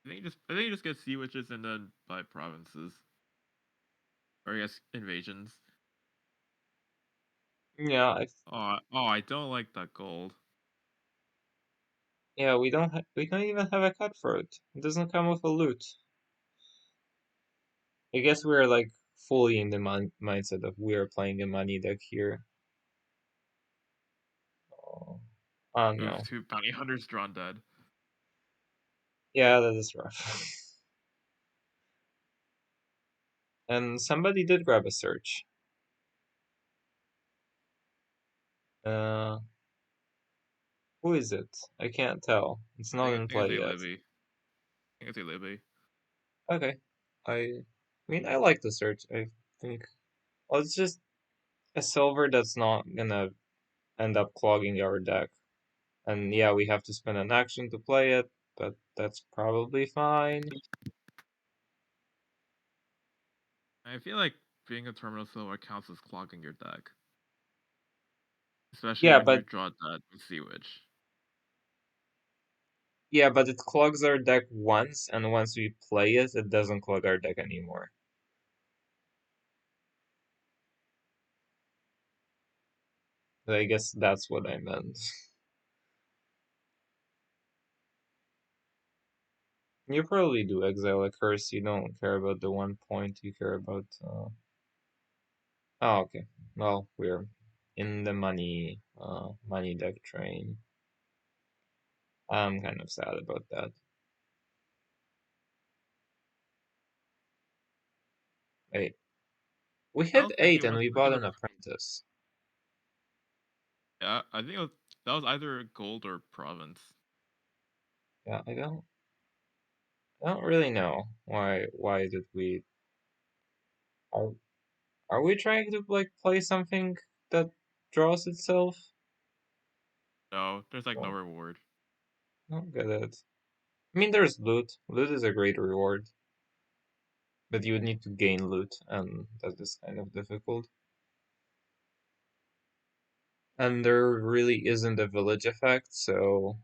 I think you just get sea witches and then buy provinces, or I guess invasions. Yeah, I don't like that gold. yeah, we don't even have a cutthroat. It doesn't come with a loot. I guess we're like fully in the mindset of we are playing a money deck here. Oh, oh Move no. two bounty hunters drawn dead. Yeah, that is rough. And somebody did grab a search. Uh, who is it? I can't tell. It's not in I think it's play a yet. Libby. I think it's a Libby. Okay. I mean, I like the search. I think, well, it's just a silver that's not gonna end up clogging our deck. And yeah, we have to spend an action to play it, but that's probably fine. I feel like being a terminal silver counts as clogging your deck, especially Yeah, when you but draw that with Sea Witch. Yeah, but it clogs our deck once, and once we play it, it doesn't clog our deck anymore. So I guess that's what I meant. You probably do exile a curse. You don't care about the 1 point. You care about. Oh, okay. Well, we're in the money deck train. I'm kind of sad about that. Wait, we I hit was thinking 8 it and was we it bought was an apprentice. yeah, I think that was either gold or province. Yeah, I don't really know why did we are are we trying to like play something that draws itself? No, there's like no Well, reward. I don't get it. I mean, there's loot. Loot is a great reward, but you would need to gain loot, and that is kind of difficult. And there really isn't a village effect, so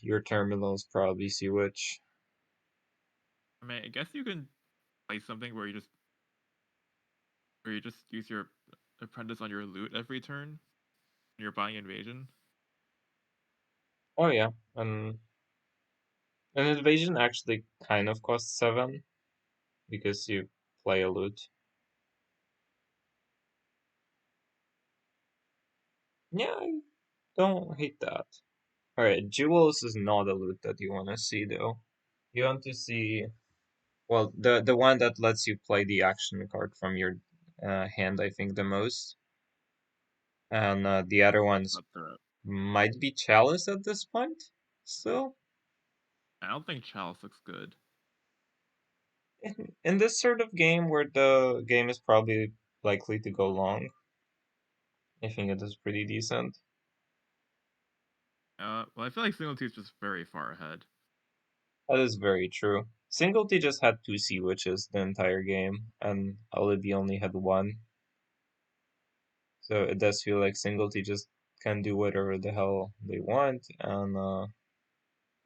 your terminals probably see which. I mean, I guess you can play something where you just use your apprentice on your loot every turn when you're buying invasion. Oh yeah, and an invasion actually kind of costs 7 because you play a loot. Yeah, I don't hate that. Alright, jewels is not a loot that you want to see though. You want to see, well, the one that lets you play the action card from your hand, I think the most. And the other ones But might be chalice at this point, still. I don't think Chalice looks good. In this sort of game where the game is probably likely to go long, I think it is pretty decent. Well, I feel like Single T is just very far ahead. That is very true. Single T just had 2 sea witches the entire game, and Alibi only had 1. So it does feel like Single T just can do whatever the hell they want, and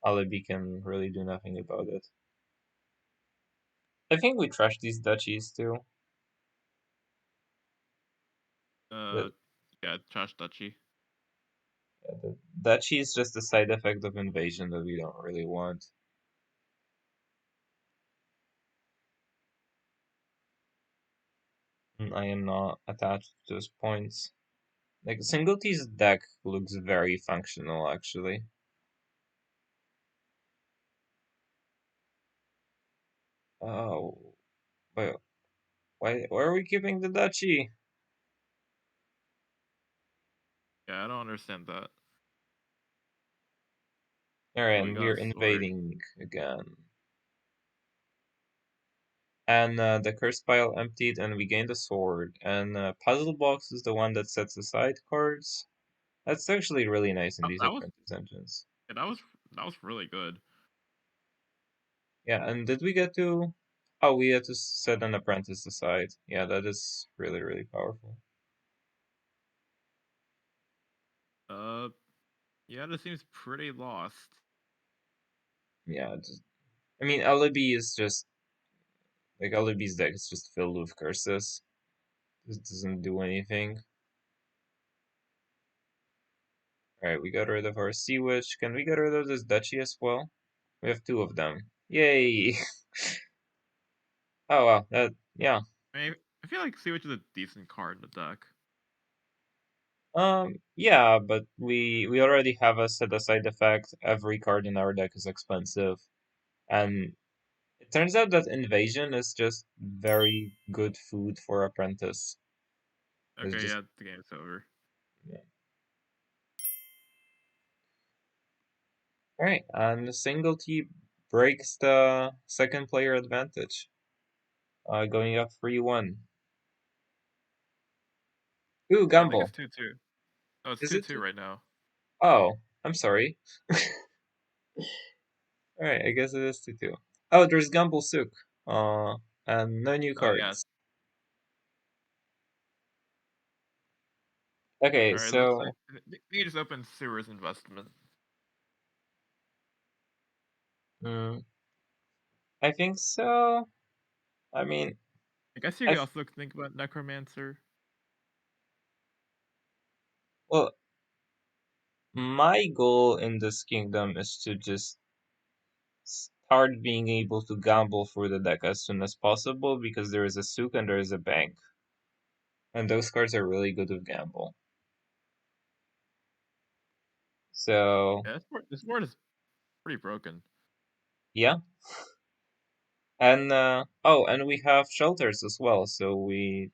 Alibi can really do nothing about it. I think we trash these duchies too. Uh, The, yeah, Trash Duchy. the duchy is just a side effect of invasion that we don't really want. And I am not attached to those points. Like Single T's deck looks very functional actually. Oh, wait, why are we keeping the duchy? Yeah, I don't understand that. Alright, Oh, we and got we're a sword. invading again. And the curse pile emptied, and we gained a sword. And puzzle box is the one that sets aside cards. That's actually really nice in these That was apprentice engines. yeah, that was really good. Yeah, and did we get to? Oh, we had to set an apprentice aside. Yeah, that is really really powerful. Uh, yeah, this seems pretty lost. Yeah, I mean, Alibi is just like Alibi's deck is just filled with curses. It doesn't do anything. Alright, we got rid of our Sea Witch. Can we get rid of this Duchy as well? We have 2 of them. Yay! Oh wow, yeah. I mean, I feel like Sea Witch is a decent card in the deck. Yeah, but we already have a set aside effect. Every card in our deck is expensive, and it turns out that invasion is just very good food for apprentice. It's Okay, just yeah, the game's over. yeah. All right, and single T breaks the second player advantage, going up 3-1. Ooh, Yeah, I think it's gamble. 2-2. Oh, it's Is it? 2-2 right now. Oh, I'm sorry. All right, I guess it is 2-2. Oh, there's gamble souk. Uh, and no new Oh yeah. cards. Okay, All right, let's. so We just open Sewer's investment. Mm, I think so. I mean, I guess you I could th- also think about Necromancer. well, my goal in this kingdom is to just start being able to gamble for the deck as soon as possible because there is a souk and there is a bank, and those cards are really good with gamble. So Yeah, this board is pretty broken. yeah, and oh, and we have shelters as well, so we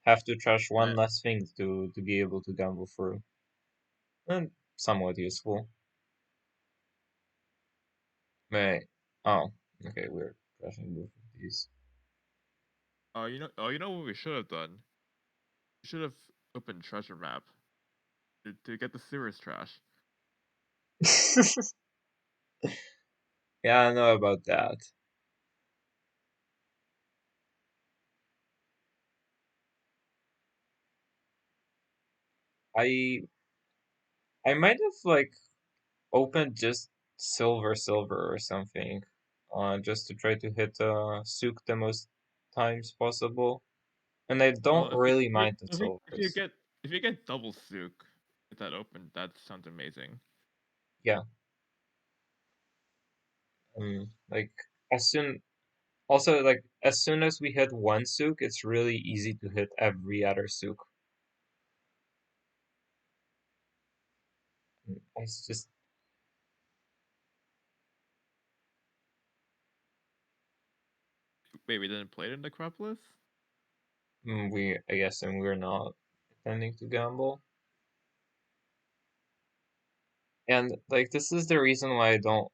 have to trash one Yeah. less thing to be able to gamble through, and somewhat useful. Right. Oh, okay, we're trashing both of these. You know what we should have done? We should have opened treasure map to get the sewers trash. Yeah, I know about that. I I might have like opened just silver or something, just to try to hit souk the most times possible. And I Well, don't really if you mind the silvers. if you get double souk with that open, that sounds amazing. Yeah, like as soon also like as soon as we hit one souk, it's really easy to hit every other souk. It's just Wait, we didn't play it in Necropolis? we I guess and we're not intending to gamble. And like this is the reason why I don't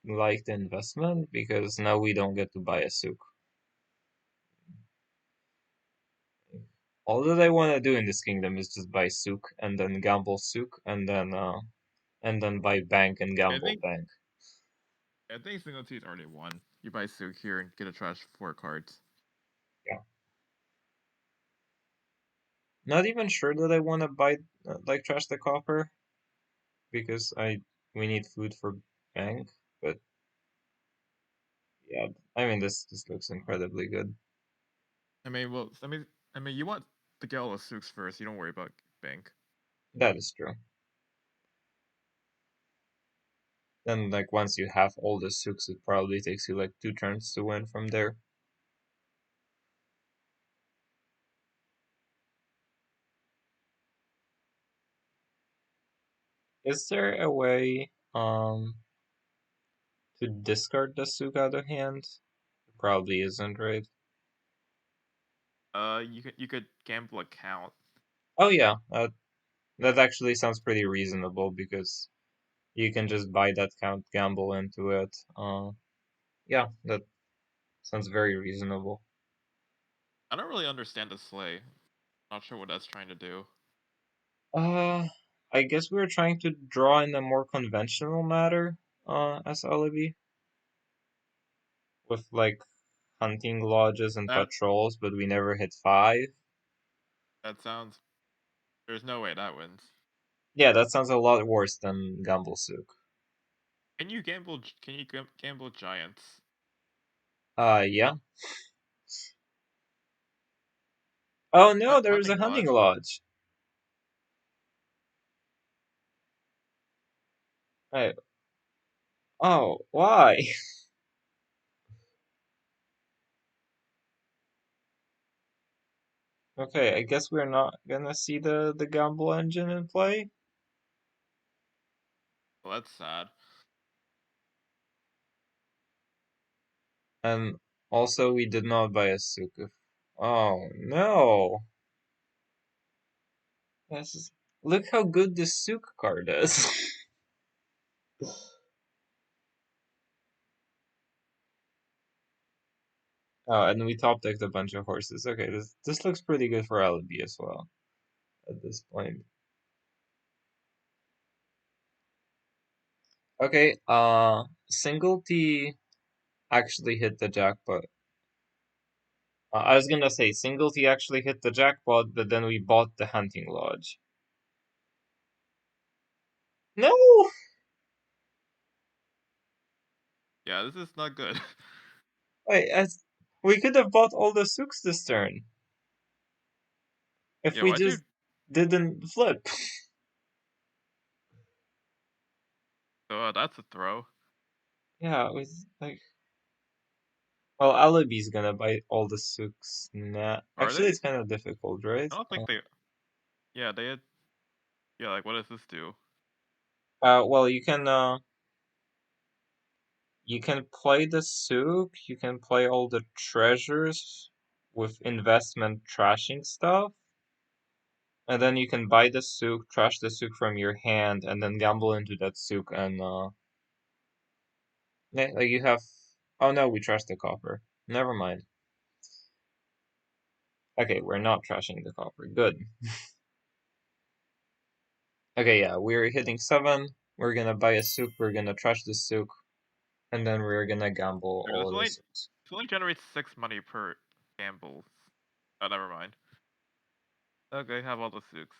like the investment because now we don't get to buy a souk. All that I want to do in this kingdom is just buy souk and then gamble souk and then buy bank and I gamble think bank. I think single T is already won. You buy souk here and get a trash 4 cards. Yeah. Not even sure that I want to buy like trash the copper because I we need food for bank, but yeah, I mean this looks incredibly good. I mean, well, I mean, you want to get all the souks first. You don't worry about bank. That is true. Then like once you have all the souks, it probably takes you like 2 turns to win from there. Is there a way to discard the souk out of hand? Probably isn't, right? You could gamble a count. Oh yeah, that actually sounds pretty reasonable because you can just buy that count gamble into it. Yeah, that sounds very reasonable. I don't really understand the sleigh. Not sure what that's trying to do. Uh, I guess we were trying to draw in a more conventional matter, as Alibi, with like hunting lodges and That patrols, but we never hit 5. that sounds. There's no way that wins. Yeah, that sounds a lot worse than Gamble Souk. Can you gamble? Can you gamble giants? Yeah. Oh no, there's a Hunting hunting lodge. lodge. Hey, oh, why? Okay, I guess we're not gonna see the gamble engine in play. Well, that's sad. And also we did not buy a Suku. Oh no. This is, look how good this Suk card is. Oh, and we top decked a bunch of horses. Okay, this looks pretty good for Alibi as well at this point. Okay, single T actually hit the jackpot. I was gonna say single T actually hit the jackpot, but then we bought the hunting lodge. No! Yeah, this is not good. Wait, we could have bought all the souks this turn if Yeah, we why'd just you? didn't flip. So that's a throw. Yeah, it was like, well, Alibi's gonna buy all the souks. Nah, Are actually, they? it's kind of difficult, right? I don't think they. Yeah, they had. Yeah, like what does this do? Well, you can play the souk. You can play all the treasures with investment trashing stuff. And then you can buy the souk, trash the souk from your hand, and then gamble into that souk and yeah, like you have. Oh no, we trashed the copper. Never mind. Okay, we're not trashing the copper. Good. Okay, yeah, we're hitting 7. We're gonna buy a souk. We're gonna trash the souk, and then we're gonna gamble Here, all of the souks. this only generates 6 money per gamble. Oh, never mind. Okay, have all the souks.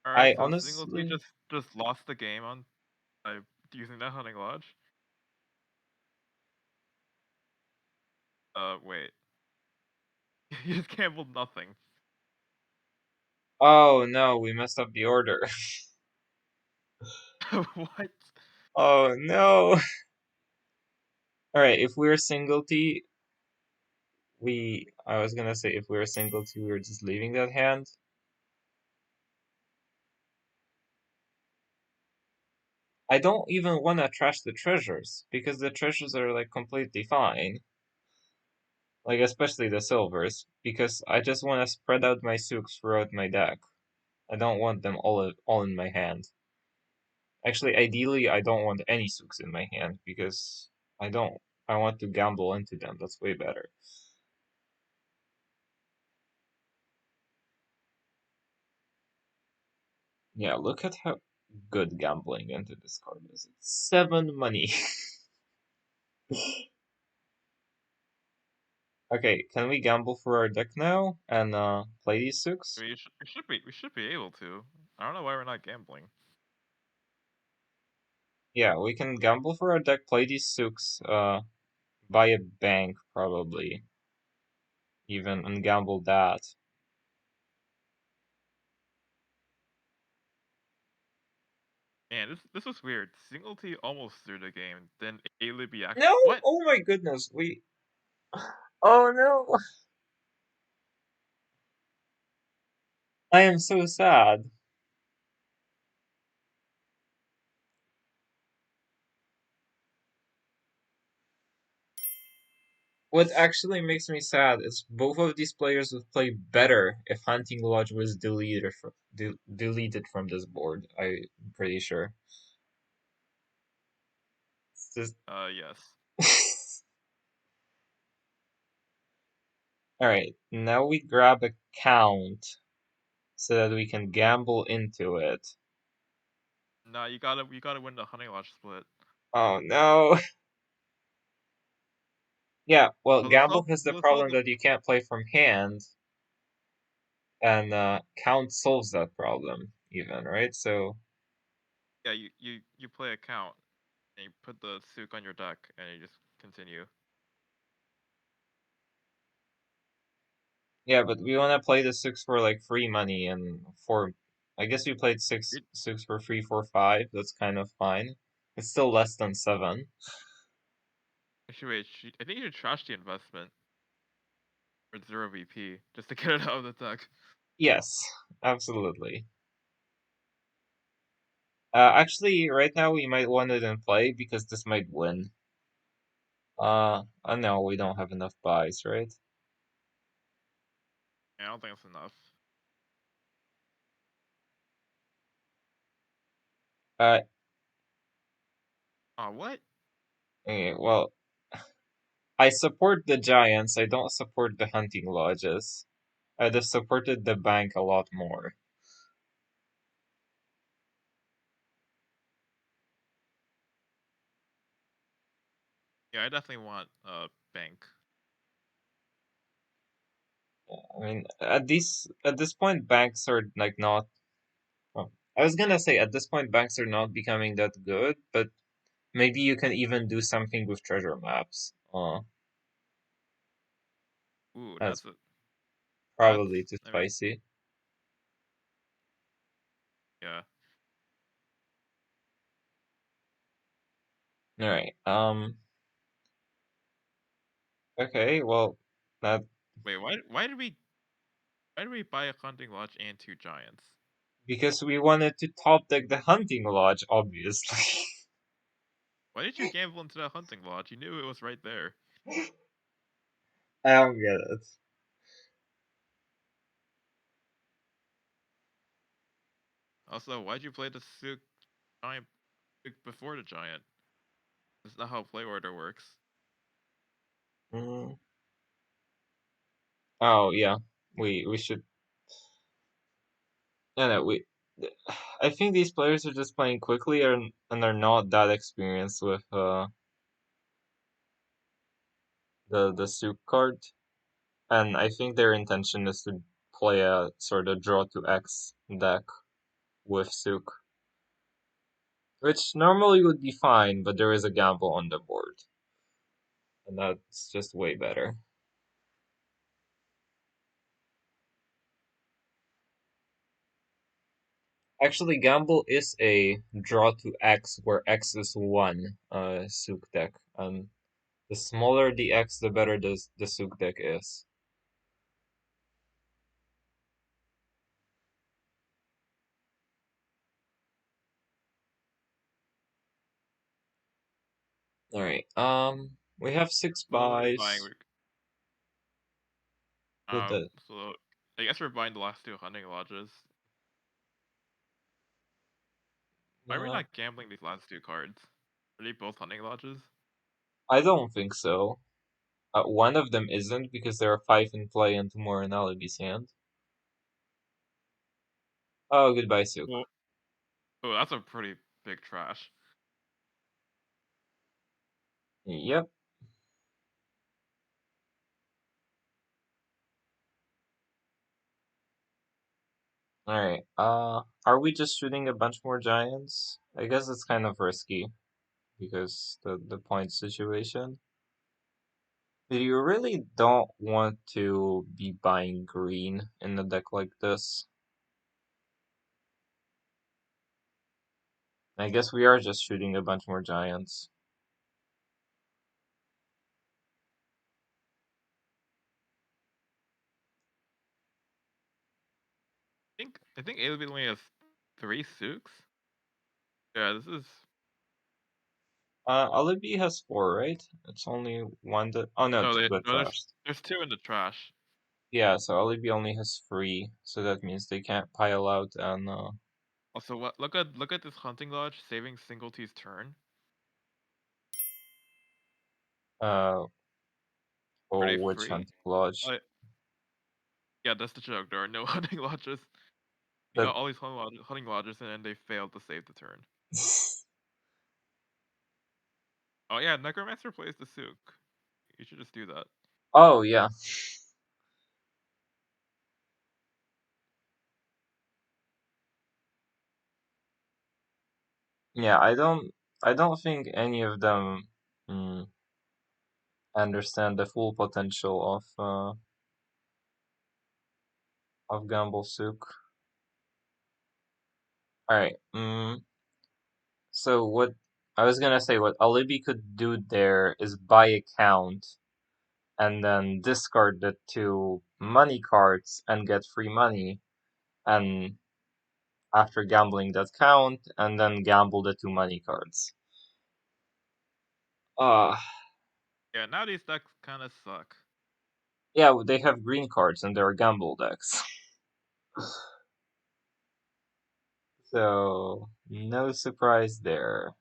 All right, I so Singlety honestly, just lost the game on by using that hunting lodge. Wait, he just gambled nothing. oh no, we messed up the order. What? Oh no. All right, if we're single T, I was gonna say if we're single T, we're just leaving that hand. I don't even want to trash the treasures because the treasures are like completely fine. Like especially the silvers because I just want to spread out my souks throughout my deck. I don't want them all in my hand. Actually, ideally, I don't want any souks in my hand because I don't. I want to gamble into them. That's way better. Yeah, look at how good gambling into this card is. It's 7 money. Okay, can we gamble for our deck now and play these souks? We should be able to. I don't know why we're not gambling. Yeah, we can gamble for our deck, play these souks, buy a bank probably, even, and gamble that. Man, this was weird. Singlety almost threw the game, then Alibi No! What? Oh my goodness, we. Oh no! I am so sad. What actually makes me sad is both of these players would play better if Hunting Lodge was deleted from this board. I'm pretty sure. It's Yes. just... All right, now we grab a count so that we can gamble into it. Nah, you gotta win the Honey Lodge split. Oh no. Yeah, well, So gamble has the let's solve problem the that you can't play from hand, and count solves that problem even, right? So yeah, you play a count and you put the Sook on your deck and you just continue. yeah, but we want to play the six for like free money and for. I guess we played You, six for free for 5. That's kind of fine. It's still less than 7. actually, wait, I think you should trash the investment or 0 VP just to get it out of the deck. Yes, absolutely. Actually, right now we might want it in play because this might win. No, we don't have enough buys, right? Yeah, I don't think that's enough. Uh, What? okay, well, I support the Giants. I don't support the hunting lodges. I'd have supported the bank a lot more. Yeah, I definitely want bank. I mean, at this point, banks are like not. Oh. I was gonna say at this point banks are not becoming that good, but maybe you can even do something with treasure maps. Ooh, That's that's probably too I mean, spicy. yeah. All right. Okay. Well, that Wait, why did we buy a hunting lodge and two giants? because we wanted to top deck the hunting lodge, obviously. Why did you gamble into that hunting lodge? You knew it was right there. I don't get it. Also, why'd you play the Sook giant before the giant? That's not how play order works. Mm. Oh yeah, we should. No, no, we. I think these players are just playing quickly and they're not that experienced with the soup card. And I think their intention is to play a sort of draw to X deck with Sook, which normally would be fine, but there is a gamble on the board, and that's just way better. Actually, gamble is a draw to X where X is 1 Sook deck, and the smaller the X, the better the Sook deck is. All right, we have 6 So what are we buying? buys with the. So I guess we're buying the last two hunting lodges. Why are we Uh, not gambling these last two cards? Are they both hunting lodges? I don't think so. One of them isn't because there are 5 in play and 2 more in Alibi's hand. Oh, goodbye, Sook. Well, oh, that's a pretty big trash. Yep. All right. Are we just shooting a bunch more giants? I guess it's kind of risky because the point situation. But you really don't want to be buying green in a deck like this. I guess we are just shooting a bunch more giants. I think ALB only has three Sooks. Yeah, this is. Alibi has 4, right? It's only one that. Oh no, No, 2 got no, trashed. there's two in the trash. Yeah, so Alibi only has 3, so that means they can't pile out and Also, what? Look at this hunting lodge saving Singlety's turn. uh Are oh, they which free? hunting lodge? Uh, yeah, that's the joke. There are no hunting lodges. You That got all these hunting lodges, and then they failed to save the turn. Oh yeah, Necromancer plays the Sook. You should just do that. Oh yeah. Yeah, I don't think any of them mm, understand the full potential of Gamble Sook. All right. So what I was gonna say, what Alibi could do there is buy a count and then discard the 2 money cards and get free money, and after gambling that count, and then gamble the 2 money cards. Uh Yeah, now these decks kind of suck. yeah, they have green cards and they're gamble decks. So no surprise there.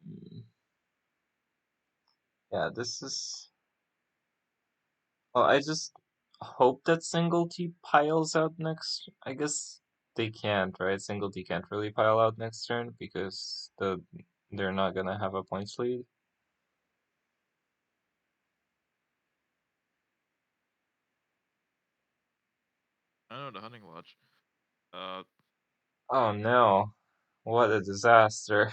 Mm, yeah, this is Well, I just hope that single T piles out next. I guess they can't, right? Single T can't really pile out next turn because they're not gonna have a points lead. I don't know the hunting lodge. Uh, Oh no, what a disaster.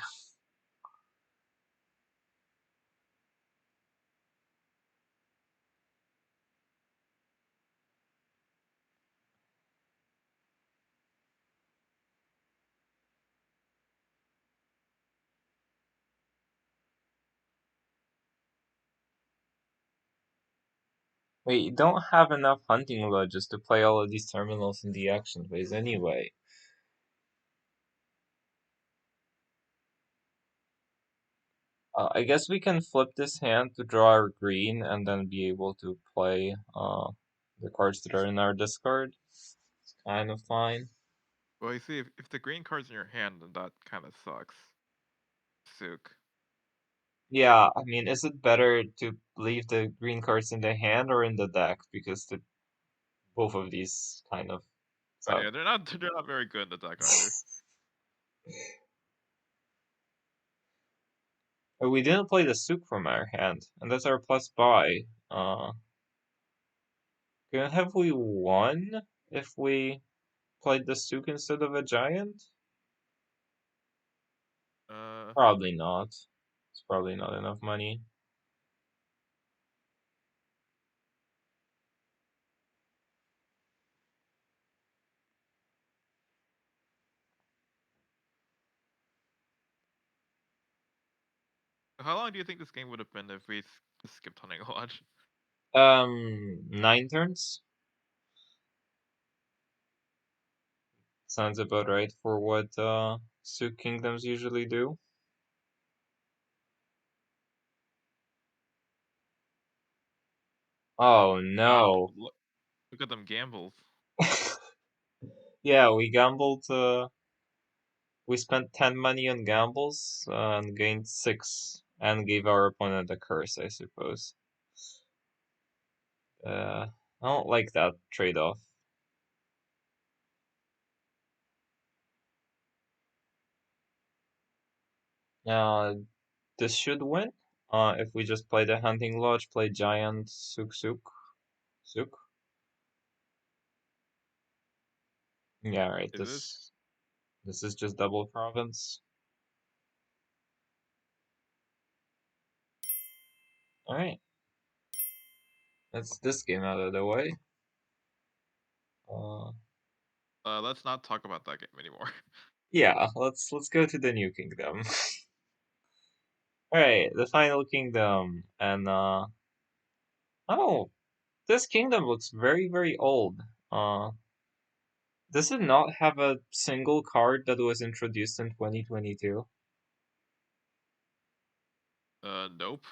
Wait, you don't have enough hunting lodges to play all of these terminals in the action phase anyway. I guess we can flip this hand to draw our green and then be able to play the cards that are in our discard. It's kind of fine. well, you see, if the green card's in your hand, then that kind of sucks. Sook. Yeah, I mean, is it better to leave the green cards in the hand or in the deck? Because both of these kind of Oh suck. yeah, they're not very good in the deck either. But we didn't play the Sook from our hand, and that's our plus buy. Have we won if we played the Sook instead of a Giant? Uh, Probably not. It's probably not enough money. how long do you think this game would have been if we skipped hunting lodge? 9 turns? Sounds about right for what Sook Kingdoms usually do. Oh Wow, no. look at them gambles. Yeah, we gambled. We spent 10 money on gambles and gained 6, and gave our opponent a curse, I suppose. I don't like that trade-off. Uh, this should win. If we just play the Hunting Lodge, play Giant, Sook Sook, Sook. Yeah, right. Is this? This is just double province. All right, that's this game out of the way. Uh, Let's not talk about that game anymore. yeah, let's go to the new kingdom. All right, the final kingdom, and oh, this kingdom looks very old. Does it not have a single card that was introduced in 2022? Nope.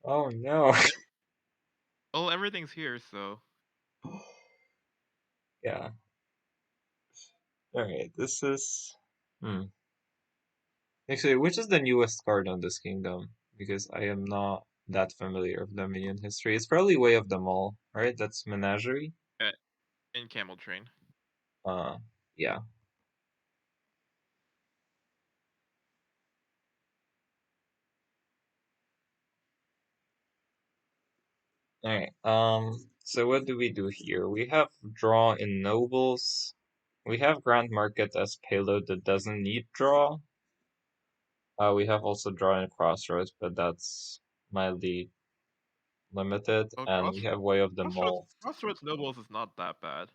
Oh no. But well, everything's here, so Yeah. All right. This is. Hmm. Actually, which is the newest card on this kingdom? Because I am not that familiar with Dominion history. It's probably Way of them All, right? That's Menagerie. uh, in Camel Train. Uh, yeah. All right. So what do we do here? We have draw in nobles. We have Grand Market as payload that doesn't need draw. We have also draw in Crossroads, but that's mildly limited, Oh, and we have Way of the Mole. Crossroads Nobles is not that bad.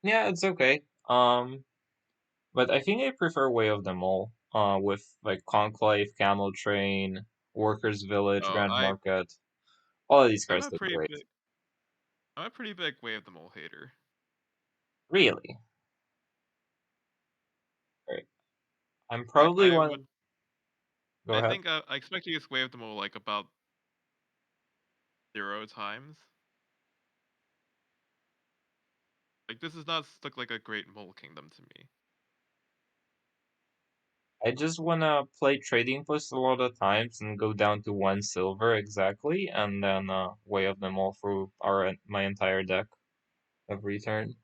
Yeah, it's okay. But I think I prefer Way of the Mole. With like Conclave, Camel Train, Workers Village, Oh, Grand Market. All of these I'm cards a look pretty great. big I'm a pretty big Way of the Mole hater. Really. Right. I'm Like probably one. Go I ahead. think I expect to use Way of the Mole like about 0 times. Like this does not look like a great mole kingdom to me. I just wanna play trading post a lot of times and go down to 1 silver exactly, and then wave them all through my entire deck every turn.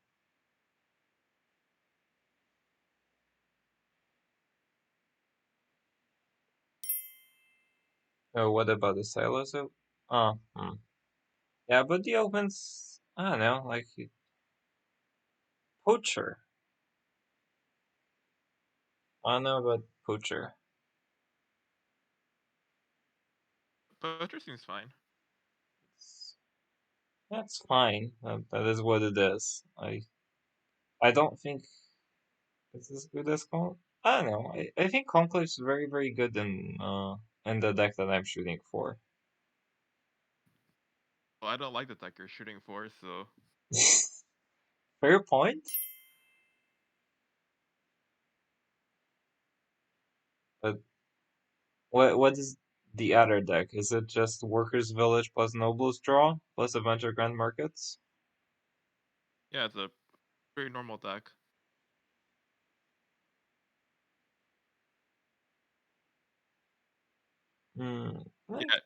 Oh, what about the silos? Oh, yeah, but the opens, I don't know, like poacher. I don't know about poacher. Poacher seems fine. That's fine. That is what it is. I don't think it's as good as Con. I don't know. I think Conclave's very very good in the deck that I'm shooting for. Well, I don't like the deck you're shooting for, so Fair point. But what is the other deck? Is it just Workers Village plus Nobles draw plus a bunch of Grand Markets? yeah, it's a pretty normal deck. Hmm.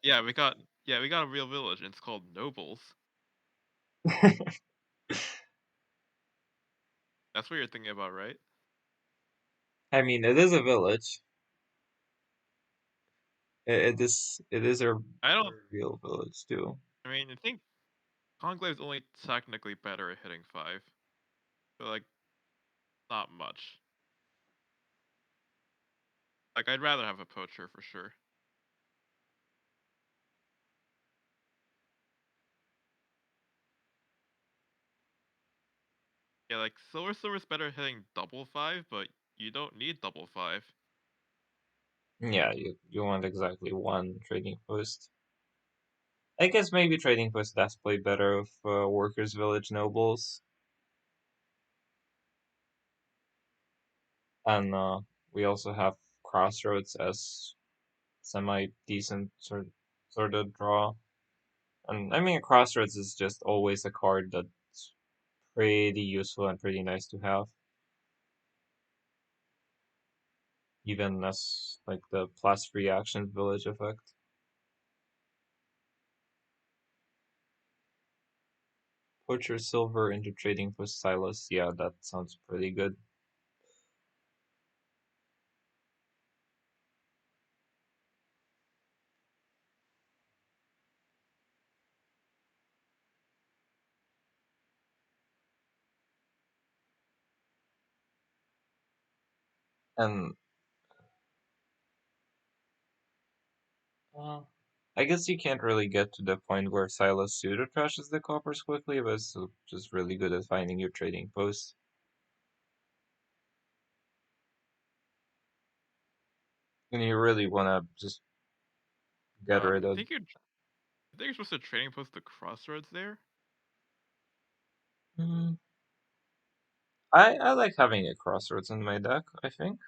Yeah, we got a real village, and it's called Nobles. That's what you're thinking about, right? I mean, it is a village. It is a I don't. real village too. I mean, I think Conclave's only technically better at hitting 5, but like not much. Like I'd rather have a poacher for sure. Yeah, like Silver's better at hitting double 5, but you don't need double 5. Yeah, you want exactly one trading post. I guess maybe trading post does play better with Workers Village Nobles, and we also have Crossroads as semi decent sort of draw. And I mean, Crossroads is just always a card that's pretty useful and pretty nice to have, even as like the plus reaction village effect. Put your silver into trading post Silas. Yeah, that sounds pretty good. And uh, I guess you can't really get to the point where Silas pseudo trashes the coppers quickly, but it's just really good at finding your trading post. And you really wanna just get I rid of. think you're supposed to trading post the crossroads there. Hmm, I like having a crossroads in my deck. I think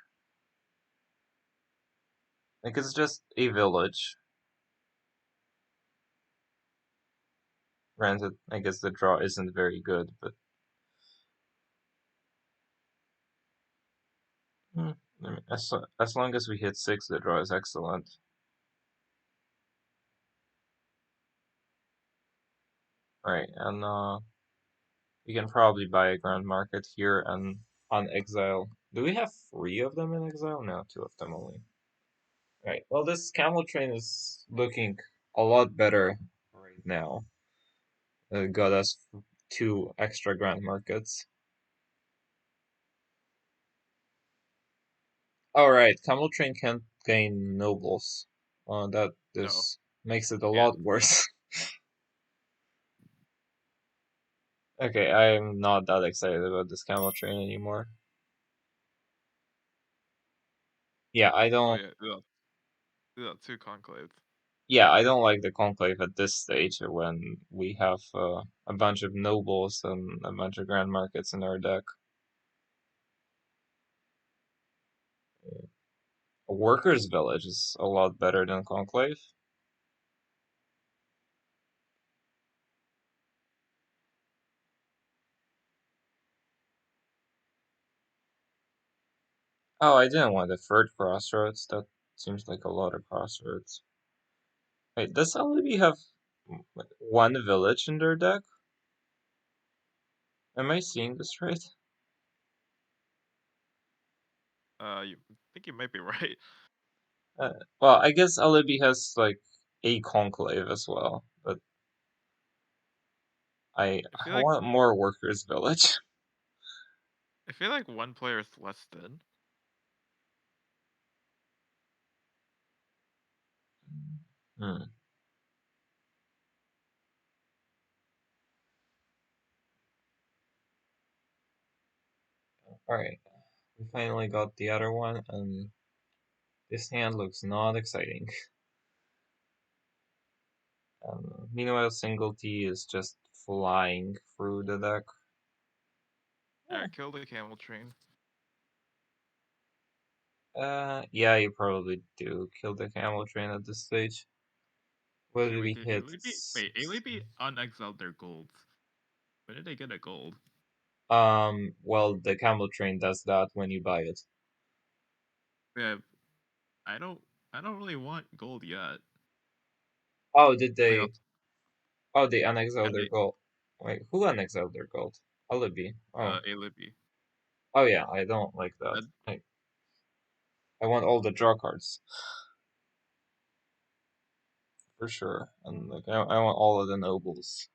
like it's just a village. Granted, I guess the draw isn't very good, but I mean, as long as we hit 6, the draw is excellent. Right, and we can probably buy a Grand Market here and on Exile. Do we have 3 of them in Exile? No, 2 of them only. Right, well, this Camel Train is looking a lot better right now. It got us 2 extra Grand Markets. Alright, Camel Train can't gain Nobles. That No, this makes it a can't. lot worse. Okay, I'm not that excited about this Camel Train anymore. Yeah, I Oh don't. yeah, ugh, 2 conclaves. Yeah, I don't like the conclave at this stage when we have a bunch of nobles and a bunch of grand markets in our deck. A workers' village is a lot better than conclave. Oh, I didn't want a third crossroads. That seems like a lot of crossroads. Wait, does LB have one village in their deck? Am I seeing this right? You think you might be right. Uh, well, I guess Alibi has like a conclave as well, but I I feel like want more workers village. I feel like one player is less than. Hmm. All right, we finally got the other one, and this hand looks not exciting. Meanwhile, single T is just flying through the deck. Kill the camel train. Yeah, you probably do kill the camel train at this stage. What did we Did hit? Wait, Alibi unexiled their golds. When did they get a gold? Well, the camel train does that when you buy it. Yeah, I don't I don't really want gold yet. Oh, did Wait, they? Oh, they yeah, unexiled their gold. Wait, who unexiled their gold? Alibi. Oh, Alibi. oh yeah, I don't like that. That, I want all the draw cards for sure, and like I want all of the nobles.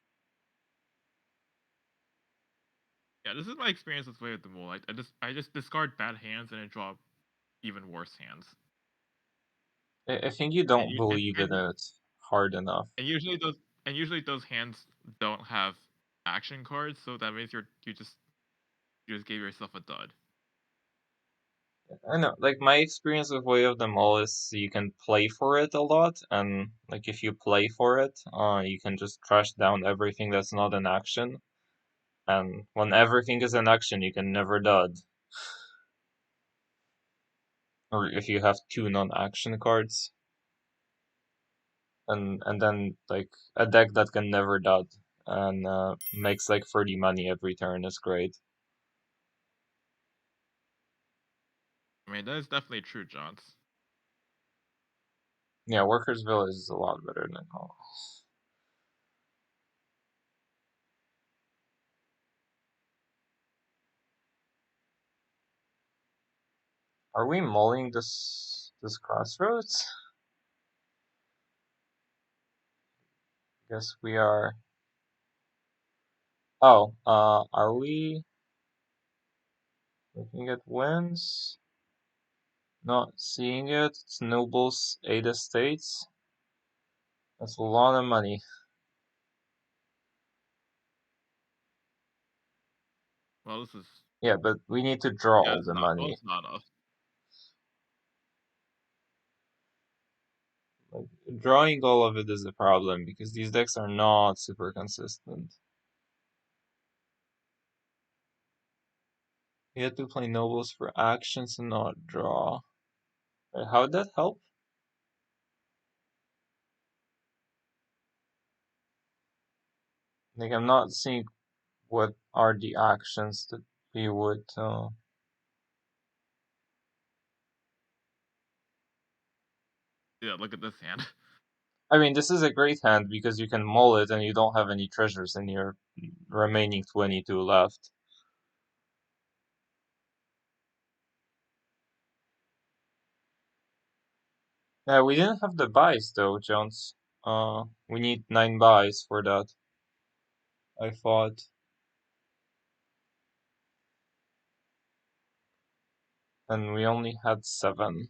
yeah, this is my experience with Way of the Mole. I just discard bad hands and I draw even worse hands. I think you And don't you believe in it hard enough. and usually those hands don't have action cards, so that means you just gave yourself a dud. I know, like my experience with Way of the Mall is you can play for it a lot, and like if you play for it, you can just trash down everything that's not in action. And when everything is in action, you can never dud. Or if you have two non-action cards, and then like a deck that can never dud and makes like 30 money every turn is great. I mean, that is definitely true, Johns. Yeah, Workers Village is a lot better than Hall. Are we mulling this crossroads? Guess we are. Oh, are we looking at wins? Not seeing it. It's nobles, 8 estates. That's a lot of money. Well, this is Yeah, but we need to draw yeah, all it's the not well, money. it's not enough. Like, drawing all of it is a problem because these decks are not super consistent. You have to play nobles for actions and not draw. Wait, how would that help? Like, I'm not seeing what are the actions that we would. Yeah, look at this hand. I mean, this is a great hand because you can mull it and you don't have any treasures in your remaining 22 left. Yeah, we didn't have the buys though, Jones. We need 9 buys for that, I thought. And we only had 7.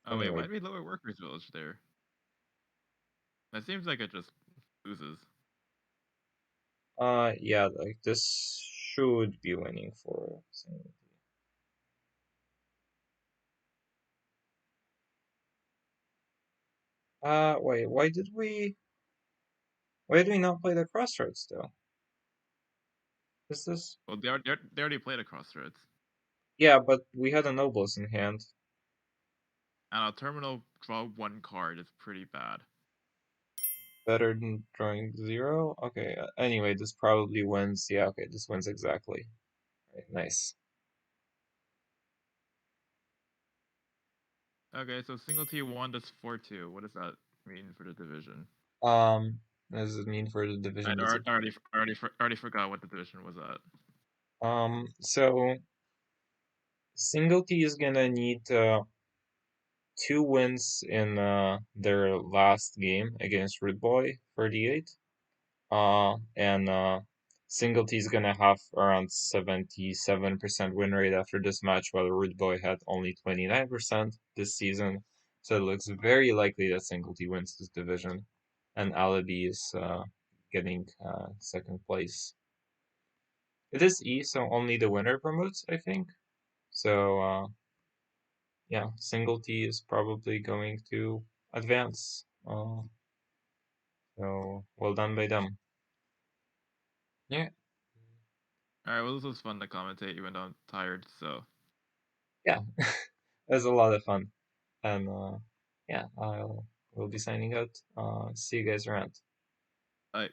Oh wait, why Anyway, did we lower Workers Village there? That seems like it just loses. yeah, like this should be winning for us. Wait, why did we not play the crossroads though? Is this? Well, they already played a Crossroads. Yeah, but we had a nobles in hand. And a terminal draw one card is pretty bad. Better than drawing zero? Okay, anyway, this probably wins. Yeah, okay, this wins exactly. Right, nice. Okay, so single T1 does 4-2. What does that mean for the division? What does it mean for the I division? Does it? already forgot what the division was at. So single T is gonna need two wins in their last game against Rude Boy 38. And Single T is gonna have around 77% win rate after this match, while Rude Boy had only 29% this season. So it looks very likely that Single T wins this division, and Alibi is getting second place. It is E, so only the winner promotes, I think. So yeah, Single T is probably going to advance. So well done by them. Yeah, Alright, well, this was fun to commentate, even though I'm tired, so. yeah, it was a lot of fun. And yeah, we'll be signing out. See you guys around. Bye.